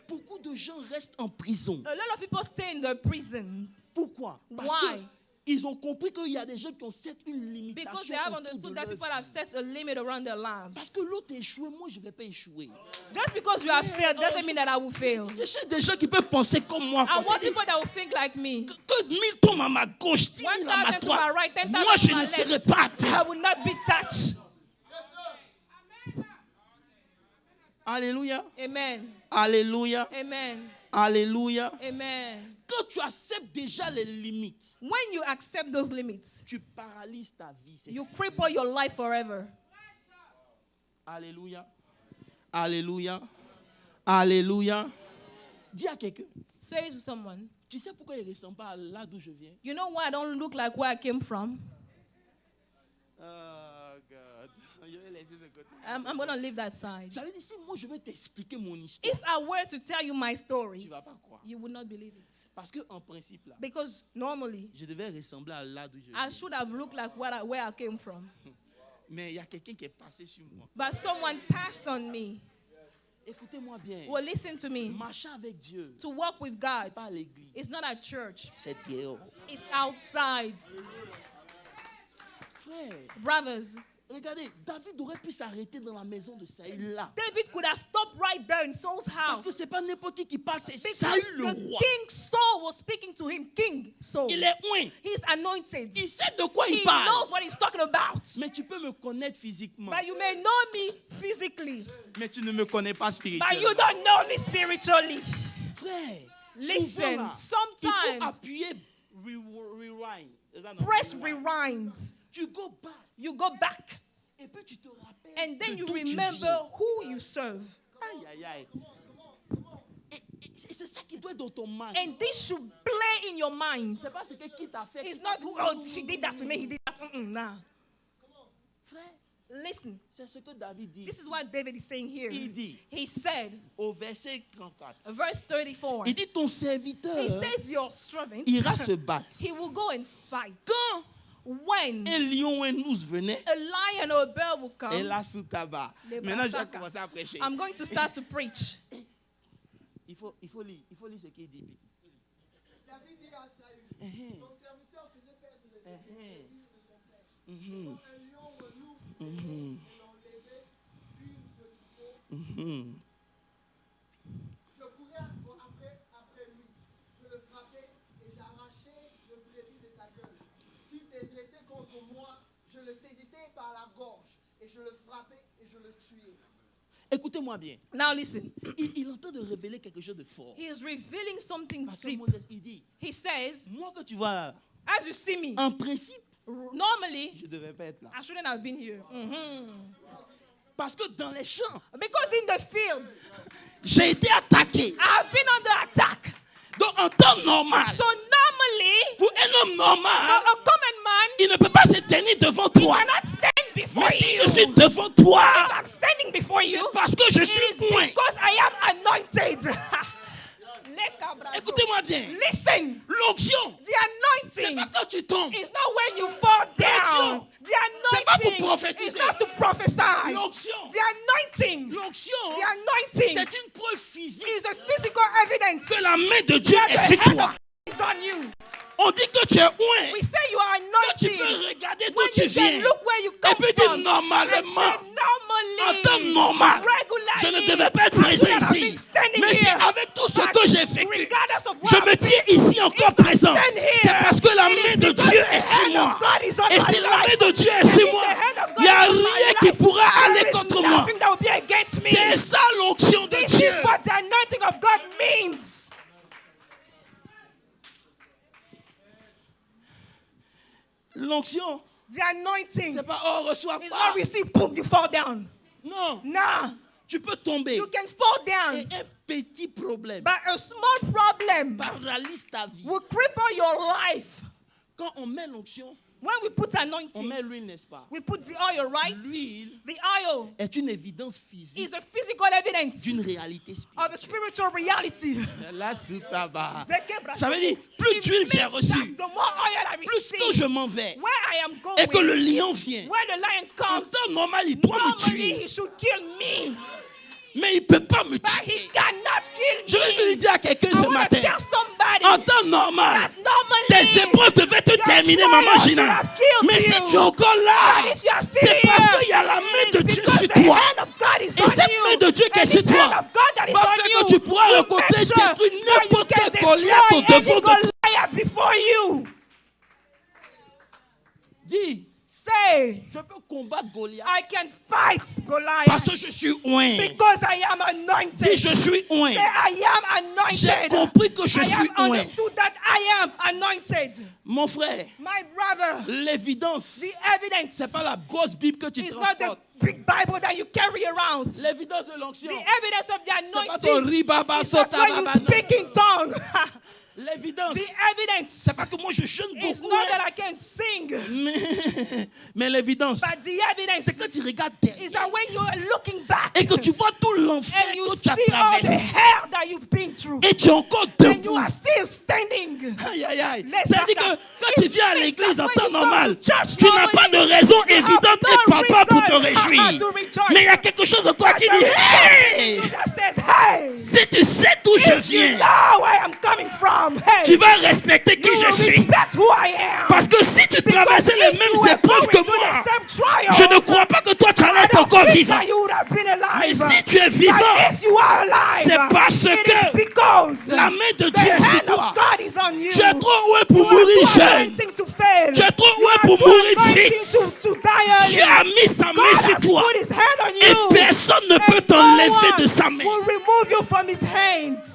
Beaucoup de gens restent en prison. A lot of people stay in the prison Pourquoi? Parce Why? qu'ils ont compris qu'il y a des gens qui ont set une limitation because they have autour de understood leur that people vie. have set a limit around their lives. Parce que l'autre a échoué, moi je ne vais pas échouer. Just because you have failed doesn't mean that I will fail. Je cherche des gens qui peuvent penser comme moi. I Comme ça, want dire people that will think like me. que 1000 tombent à ma gauche, 10 000 à ma 1,000 to my droite. right, 10,000 Moi je to my ne serai left. pas à I terre. will not be touched. Alléluia. Amen. Alléluia. Amen. Alléluia. Amen. Quand tu acceptes déjà les limites, When you accept those limits, tu paralyses ta vie. C'est you fini. cripple your life forever. Alléluia. Alléluia. Alléluia. Dis à quelqu'un, Say to someone, tu sais pourquoi il ne ressemble pas à là d'où je viens? you know why I don't look like where I came from? Oh God. Je vais laisser ce côté. I'm going to leave that side. Ça veut dire, si moi je vais t'expliquer mon histoire, If I were to tell you my tu story, ne vas pas croire. you would not believe it. Parce qu'en principe, là, Because normally, je devais ressembler à là d'où je I viens. should have looked like where I came from. Mais il y a quelqu'un qui est passé sur moi. But someone passed on me. Écoutez-moi bien. Well, listen to me. Marcher avec Dieu, To walk with ce God, n'est pas à l'église, it's not at church. c'est dehors. It's outside. Frère, Brothers, regardez, David aurait pu s'arrêter dans la maison de Saül là. David could have stopped right there in Saul's Parce house. que ce n'est pas n'importe qui passe, c'est Because Saül le the roi. King Saul was speaking to him. King Saul. Il est loin. He's anointed. Il sait de quoi il He parle. knows what he's talking about. Mais tu peux me connaître physiquement. But you may know me physically, Mais tu ne me connais pas but you spirituellement. don't know me spiritually. Frère, Listen, souvent, là, il sometimes faut appuyer rewind. Is that not press rewind? rewind. Tu go back. You go back, Et puis tu te rappelles and then de you d'où tu remember viens. who you serve. Aïe, aïe, aïe. Et c'est ça qui doit être dans ton mind. And this should play in your mind. C'est pas ce que qui t'a fait. It's not, oh, she did that to me, he did that. Nah. Frère, Listen, c'est ce que David dit. this is what David is saying here. Il dit He said, au verset 34. verse 34, Il dit ton serviteur he says, your servant, ira se battre. he will go and fight. Quand When un lion ou un ours venait, a lion or a bear will et come, là sous tabac. Les Maintenant, je vais basaka. commencer à prêcher. I'm going to start to preach. Il faut lire ce qu'il dit, petit. David dit à Saül, Mhm. ton serviteur faisait perdre le Mhm. désir de son père. Mhm. Quand un lion ou un ours Mhm. l'enlevait une de troupeau, Mhm. je courais après lui. Je le frappais et j'arrachais le brebis de sa gueule. S'il s'est dressé contre moi, je le saisissais par la gorge et je le frappais et je le tuais. Écoutez-moi bien. Now listen, Il est en train de révéler quelque chose de fort. he is revealing something Parce que deep. Moïse, il dit, He says, moi que tu vois là, as you see me, en principe, normally, je ne devais pas être là. I shouldn't have been here. Mhm. Parce que dans les champs, Because in the fields, j'ai été attaqué. I have been under attack. Donc en temps normal, So normally, pour un homme normal, a common man il ne peut pas se tenir devant toi. cannot stand before Mais si you. je suis devant toi, If I'm standing before you, c'est parce que je it suis is loin. because I am anointed. Écoutez-moi bien. Listen, L'onction, the c'est anointing pas quand tu tombes. is not when you fall down. The C'est pas pour anointing prophétiser. is not to prophesy. L'onction, The anointing, l'onction, the anointing c'est une preuve physique is a physical evidence que la main de Dieu that est the sur hand toi. of God is on you. On dit que tu es loin. We say you are Quand tu anointed. peux regarder d'où When tu you can viens. look where you Et come puis dire from. normalement, And say en temps normally, normal, regularly, je ne devais pas être I présent should have been ici. standing Mais si here. avec tout ce But que j'ai vécu, regardless of what je I've me been tiens ici encore présent, stand here, c'est parce que la it is main de because Dieu the est sur hand moi. of God is on Et my si la main life. de Dieu est And sur if moi, the hand of God il n'y a is on my rien life, qui pourra there aller is contre moi. nothing that will be against me. C'est ça l'onction de This Dieu. is what the anointing of God means. L'onction, The anointing c'est pas oh reçois is pas. not receive, boom, you fall down. Non, Nah, tu peux tomber. you can fall Et down, un petit problème but a small problem paralyse ta vie. will cripple your life. Quand on met l'onction, When we put on anointing, met l'huile, n'est-ce pas? we put the oil, right? L'huile The oil est une évidence physique is a physical evidence d'une réalité of a spirituelle. spiritual reality. Là, sous tabac. Ça Ça veut dire, plus d'huile j'ai reçu, The more oil I plus quand receive, je m'en vais where I am going, et que le lion vient, where the lion en comes, temps normal, il doit me normally tuer. he should kill me, Mais il ne peut pas me but he tuer. cannot kill me. Je vais venir dire à quelqu'un I ce want to matin, tell somebody en temps normal, that normally tes épreuves devaient te your terminer, trials maman should Gina. have killed Mais si you. tu es encore But là, if you are c'est still parce here, qu'il y a la main de it's Dieu because sur the toi. hand of God is Et on cette you. main de Dieu qui est And sur this hand toi of God that is va on faire you que tu pourras will rencontrer, make sure détruire that you n'importe can quel Goliath au destroy devant any de toi. Goliath before you. Dis, say, je peux combattre Goliath I can fight parce Goliath que je suis oint. because I am Dis, anointed. je suis oint. Say, I am J'ai anointed. compris que je I suis have oint. understood that I am anointed. Mon frère, My brother, l'évidence, the evidence c'est pas la grosse Bible que tu is not the transportes. big Bible that you carry around. L'évidence de l'onction, The evidence of the c'est pas ton anointing ribaba is not when you sotababa. speak in tongue. L'évidence, The evidence c'est pas que moi je chante is beaucoup, not that hein. I can sing, mais l'évidence, but the evidence c'est que tu regardes is derrière that when you are looking back et que tu vois tout l'enfer and you que tu as see all the traversé hell that you've been through, et tu es encore and you debout. are still standing. Aïe, aïe, aïe. Let's Ça dit back que up. quand tu viens à It l'église means en that temps when you come normal, to church tu n'as pas de normally, raison you have évidente no et palpable pour te reason réjouir. to rejoice. Mais il y a quelque chose en toi qui There's dit, a hey, reason that says, hey, si tu sais d'où je if you viens, know where I'm coming from, hey, tu vas respecter qui you je will suis. respect who I am. Parce que si tu Because traversais les if you mêmes were épreuves going que through moi, the same trials, je ne crois pas que toi tu allais I être don't encore think vivant. that you would have been Mais alive. si tu es But vivant, if you are alive, c'est parce it que is because la main de the Dieu est sur hand toi. of God is on you. Tu es trop loin You pour are mourir too jeune. anointing to fail. Tu es trop You loin are pour too mourir anointing vite. to die early. Dieu a mis sa main God sur has toi. put his hand on Et you. personne ne peut And t'enlever no de sa one main. will remove you from his hands.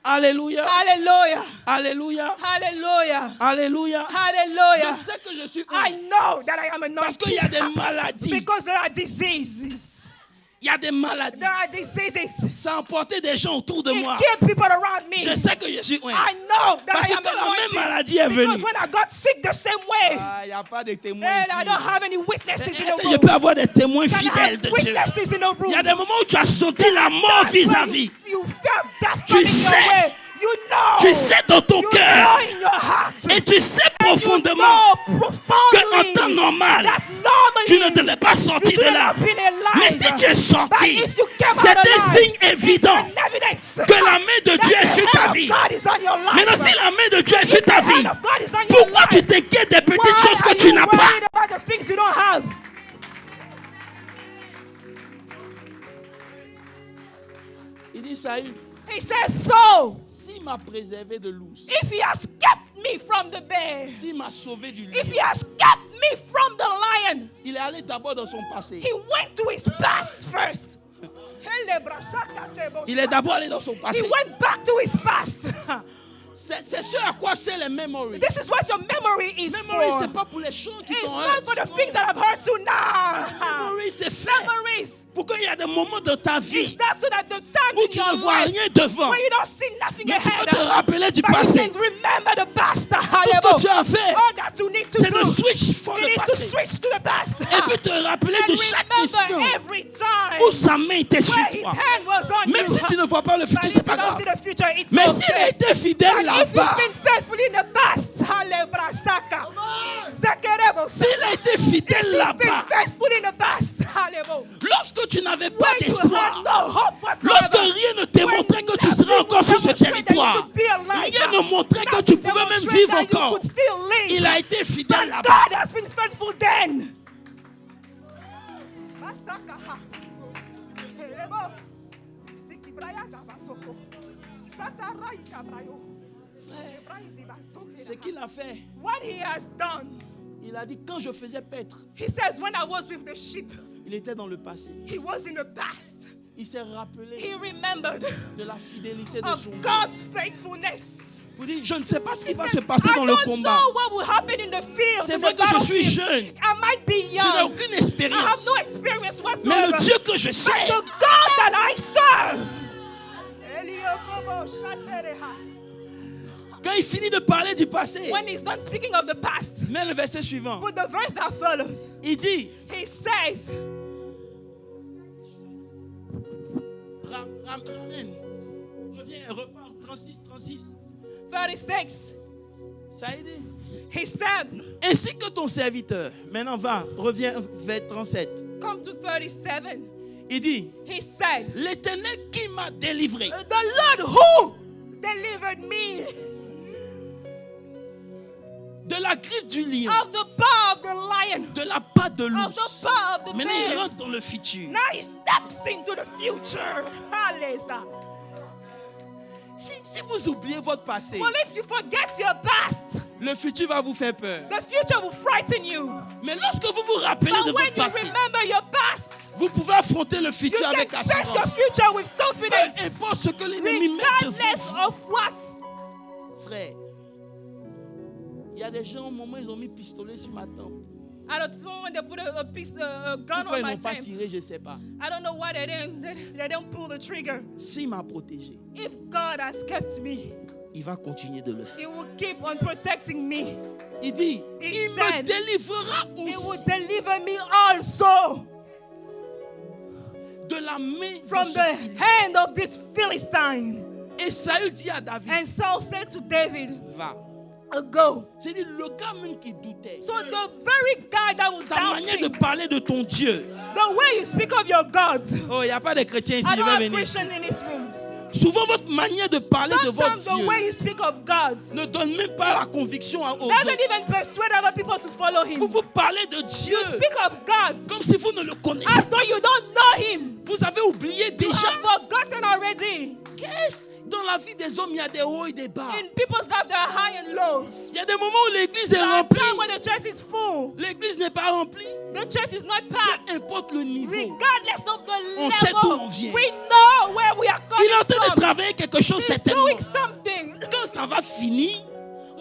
Alléluia. Hallelujah. Alléluia. Hallelujah. Alléluia. Hallelujah. Je sais que je suis I know that I am parce qu'il y a des anointed maladies. because there are diseases. Il y a des maladies. There are diseases. Ça a emporté des gens autour de It moi. killed people around me. Je sais que je suis I know that Parce I que am quand la même anointed. maladie est Because venue. when I got sick the same way, Il n'y a pas de témoins and ici. I don't have any witnesses in Est-ce the que je room. peux avoir des témoins Can I fidèles have de Dieu? witnesses in the room? Il y a des moments où tu as senti la mort That's when vis-à-vis. you felt death Tu coming sais. your way. You know. Tu sais dans ton you cœur. know in your heart. Et tu sais And profondément you know profoundly qu'en temps normal, that normally tu ne devais pas sortir you de should là. have been alive. Mais si tu es But sorti, if you came c'est out un alive, signe évident it's an evidence que la main de that Dieu est the sur ta hand of vie. God is on your life. Maintenant, si la main de Dieu est sur If ta the vie, hand of God is on your pourquoi life, tu t'inquiètes des petites why choses are que tu you n'as pas? worried about the things you don't have? Il dit Saül, He says, so s'il m'a préservé de l'ours, if he has kept me from the bear, s'il m'a sauvé du if he lion, has kept me from the lion, il est allé d'abord dans son passé. he went to his past first. Il est d'abord allé dans son He passé. went back to his past. C'est ce à quoi c'est les memories. This is what your memory is Memories, for. c'est pas pour les choses qui It's t'ont not for the things that have hurt you now. Memories, c'est fait. Memories. Pourquoi il y a des moments dans ta It's vie not so that the times où in tu your ne vois life rien devant, where you don't see nothing mais tu peux ahead. te rappeler du But you passé. can remember the past. Tout ce que tu as fait, All that you need to c'est de do switch for it le is to passé. switch to the past. Et puis te rappeler de And chaque remember instant every time où sa main était sur where his toi. hand was on Même you. si tu ne vois pas le But futur, if c'est you pas don't see grave. the future, it's Mais okay. s'il a été fidèle But if là-bas, you've been faithful in the past, s'il a été fidèle if you've been là-bas, faithful in the past, lorsque tu n'avais pas when you had d'espoir, no hope lorsque whatsoever, rien ne démontrait que tu serais encore sur ce territoire, rien ne montrait que tu pouvais même vivre encore, il a été fidèle But là-bas. God has been faithful then. Ce qu'il a fait, What he has done, il a dit quand je faisais paître, he says, when I was with the sheep, il était dans le passé. he was in the past. Il s'est rappelé He remembered de la fidélité de of son Dieu. God's faithfulness. Pour dire, je ne sais pas ce qui va He se said, passer I dans le don't combat. know what will happen in the field. C'est in vrai the que je suis battlefield. jeune. I might be Je n'ai young. aucune I have expérience. no experience Mais whatsoever. le Dieu que je But sais, the God that I serve. quand il finit de parler du passé, When he's done speaking of the past, mais le verset suivant, with the verse that follows, il dit, he says, ramène, reviens, repars, 36. 36, Ça a aidé. he said, Ainsi que ton serviteur, maintenant reviens vers 37. come to 37, Il dit, he said, l'Éternel qui m'a délivré the Lord who delivered me de la griffe du lion, of the paw of the lion, de la patte de of l'ours. the paw of the Maintenant, il bear. rentre dans le futur. Now he steps into the future. Hallelujah. Si vous oubliez votre passé, Well, if you forget your past, le futur va vous faire peur. the future will frighten you. Mais lorsque vous vous rappelez But de when votre you passé, remember your past, vous pouvez affronter le you futur can avec face your assurance. future with Peu confidence, importe ce que l'ennemi met devant regardless vous. of what. Frère, il y a des gens, au moment où ils ont mis pistolet sur ma tempe. At a time when they put a gun Pourquoi on ils my n'ont pas tent, tiré, je ne sais pas. I don't know why they didn't pull the trigger. S'il m'a protégé, If God has kept me, il va continuer de le faire. He will keep on protecting me. Il dit, He il me said, délivrera He will aussi deliver me also de la main de from ce the Philistin. hand of this Philistine. Et Saül dit à David, And Saul said to David, va. go. C'est-à-dire le gars même qui doutait. So the very guy that was Ta manière de doubting, parler de ton Dieu. the way you speak of your God. Oh, il n'y a pas de chrétiens ici, I je don't vais have venir ici. Christian in this room. Souvent, votre manière de parler de votre Sometimes the way Dieu you speak of God ne donne même pas la conviction aux doesn't autres. even persuade other people to follow Him. Vous parlez de Dieu Speak of God comme si vous ne le connaissez as pas. though you don't know Him. Vous avez oublié You déjà have forgotten already. qu'est-ce dans la vie des hommes, il y a des hauts et des bas. In people's life, there are high and lows. Il y a des moments où l'église est There are remplie. times when the church is full. L'église n'est pas remplie. The church is not packed. Peu importe le niveau. Regardless of the On sait d'où on level, vient. we know where we are Il est en coming train de from. travailler quelque chose He's certainement. doing something. Quand ça va finir,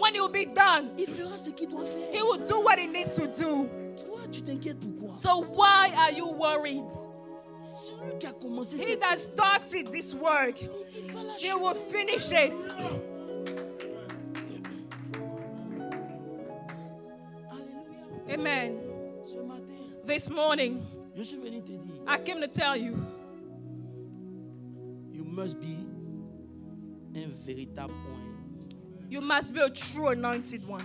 When it will be done, il fera ce qu'il doit faire. He will do what He needs to do. Toi, tu t'inquiètes pourquoi? So why are you worried? Celui qui a commencé He cette that started this work, il va He l'achever. will finish it. Alléluia. Amen. Ce matin, This morning, je suis venu te dire, I came to tell you, you must be un véritable point you must be a true anointed one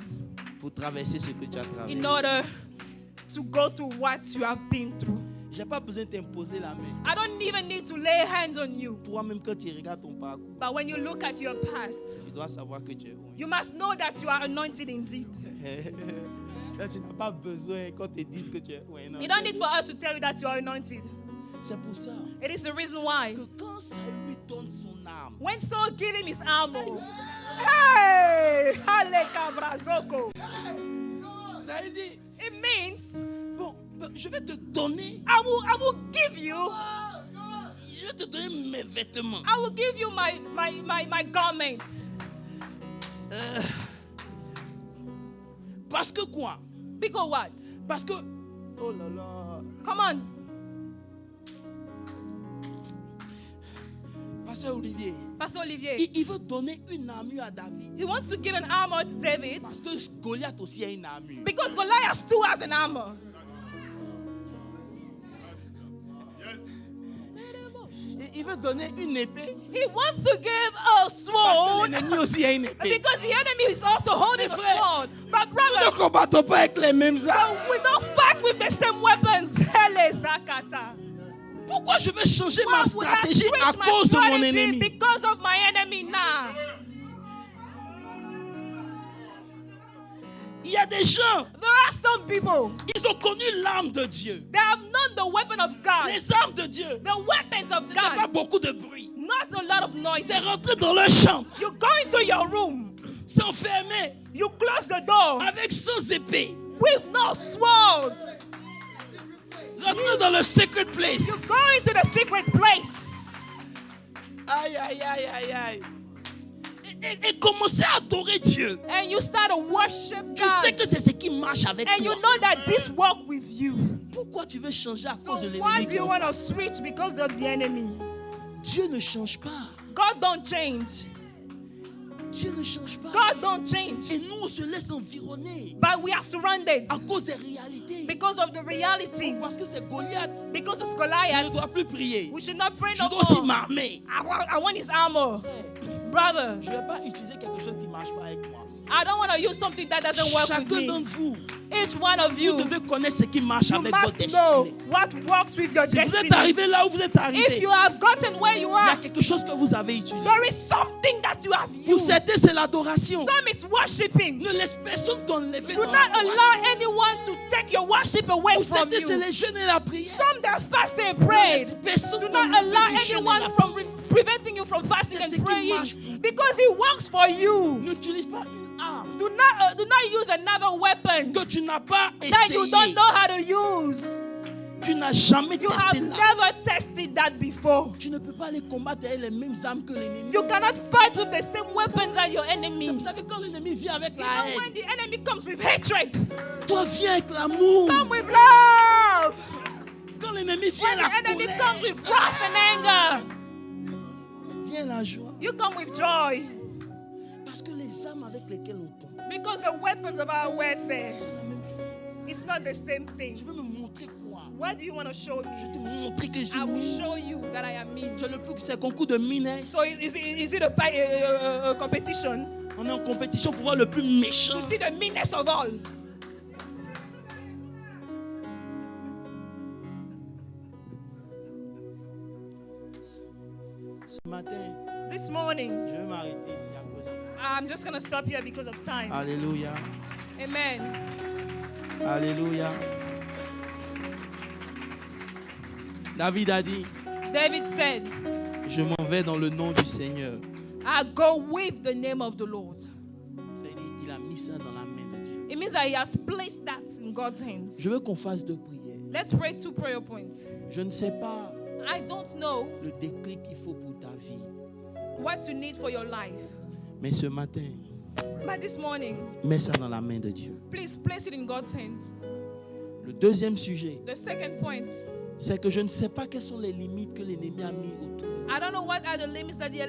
pour traverser ce que tu as traversé. in order to go through what you have been through. J'ai pas besoin de t'imposer la main. I don't even need to lay hands on you. Toi-même, quand tu regardes ton parcours, But when you look at your past, tu dois savoir que tu es oint. you must know that you are anointed indeed. Là, tu n'as pas besoin qu'on te dise que tu es oint. Non. You don't need for us to tell you that you are anointed. C'est pour ça It is the reason why. que quand ça lui donne son âme, When Saul gave him his armor, hey, Hale Kabrazoko. ça lui dit, It means bon, je vais te donner, I will give you, je vais te donner mes vêtements. I will give you my garments. Parce que quoi? Because what? Parce que, oh là là, Come on, Pasteur Olivier, Pastor Olivier. il veut donner une armure à David. He wants to give an armor to David Parce que Goliath aussi a une armure. because Goliath too has an armor. Il veut donner une épée. He wants to give a Parce que sword l'ennemi aussi a une épée. because the enemy is also holding a Frère, sword. But Nous ne brother, combattons pas avec les mêmes armes. we don't fight with the same weapons. Hele Zakata. Pourquoi je vais changer Why ma would I stratégie switch à my cause de mon strategy ennemi? because of my enemy now? Il y a des gens, There are some people ils ont connu l'arme de Dieu. that have known the weapon of God, Les armes de Dieu, the weapons of c'était pas God, beaucoup de bruit. not a lot of noise. C'est rentrer dans leur chambre, You go into your room, s'enfermer you close the door avec sans épée. with no sword. Rentrer dans le secret place. You go into the secret place Aïe, aïe, aïe, aïe, aïe. Et commencer à adorer Dieu. and you start to worship Tu sais God. que c'est ce qui marche avec And you toi. know that this walk with you. Pourquoi tu veux changer à So cause de why l'ennemi? do you want to switch because of the enemy? Dieu ne change pas. God don't change. Dieu ne change pas. God don't change. Et nous, on se laisse environner But we are surrounded à cause des réalités. because of the realities. Parce que c'est Goliath. Because of Je ne Goliath, dois plus prier. we should not pray Je no dois aussi more. m'armer. I want his armor. Brother, Je ne vais pas utiliser quelque chose qui ne marche pas avec moi. I don't want to use something that doesn't work with Chacun me. d'entre vous, Each one of vous you, devez connaître ce qui marche you avec votre must know destinée. what works with your Si vous destiny. êtes arrivé là où vous êtes If arrivé, you have gotten where you il y a are, quelque chose que vous avez utilisé. there is something that you have Pour used. certains, c'est l'adoration. Some it's worshiping. Ne laisse personne t'enlever Do dans not allow l'adoration. anyone to take your worship away Pour from certains, c'est you. les jeûnes et la prière. Some that fast and Ne prayed. laisse personne Do not t'enlever allow du jeûne et anyone la from prière. preventing you from fasting C'est ce and qui praying? marche pour toi. Because it works for you. N'utilise pas une arme Do not use another weapon que tu n'as pas that you don't essayé. know how to use. Tu n'as jamais You have testé l'arme. never tested that before. Tu ne peux pas les combattre avec les mêmes armes que l'ennemi. You cannot fight with the same weapons as your C'est enemy. pour ça que quand l'ennemi vient avec la Even when haine, the enemy comes with hatred, toi viens avec l'amour. come with love. Quand l'ennemi vient When la the enemy colère, comes with wrath and anger, vient la joie. you come with joy. Parce que les armes avec lesquelles on combat, Because the weapons of our warfare, c'est la même chose. it's not the same thing. Tu veux me montrer quoi? What do you want to show Je me? vais te montrer que je suis I will mean. show you that I am mean. C'est le plus, c'est concours de minesse. So is it a competition On est en compétition pour voir le plus méchant. to see the meanest of all? Ce matin, This morning, je vais m'arrêter ici à cause de... I'm just going to stop here because of time. Alléluia. Amen. Alléluia. David a dit, David said, je m'en vais dans le nom du Seigneur. I go with the name of the Lord. C'est-à-dire, il a mis ça dans la main de Dieu. It means that he has placed that in God's hands. Je veux qu'on fasse deux prières. Let's pray 2 prayer points. Je ne sais pas I don't know le déclic qu'il faut pour ta vie. what you need for your life, Mais ce matin, but this morning, mets ça dans la main de Dieu. please place it in God's hands. Le deuxième sujet, The second point, c'est que je ne sais pas quelles sont les limites que l'ennemi a mis autour de I don't know what are the limits that the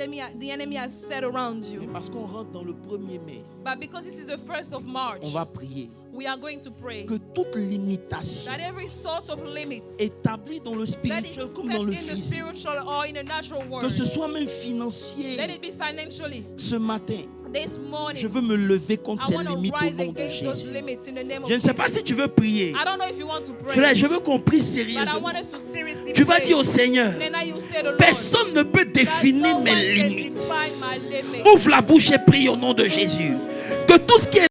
enemy has set around nous. Mais you, parce qu'on rentre dans le 1er mai, but because this is the 1st of March, on va prier we are going to pray que toute limitation that every source of limits établie dans le that is spirituel set comme dans le in the physique, spiritual or in the natural que world, ce soit même financier, let it be financially. ce matin, This morning, je veux me lever contre I ces want to limites au rise nom de against those Jésus. limits in the name of Je ne sais pas Jesus. si tu veux prier. I don't know if you want to pray, Frère, je veux qu'on prie but I sérieusement. want us to seriously Tu vas pray. dire au Seigneur, And now you say the Lord, personne ne peut that définir no mes one can limites. define my limits. Ouvre la bouche et prie au nom de Jésus. Que tout ce qui est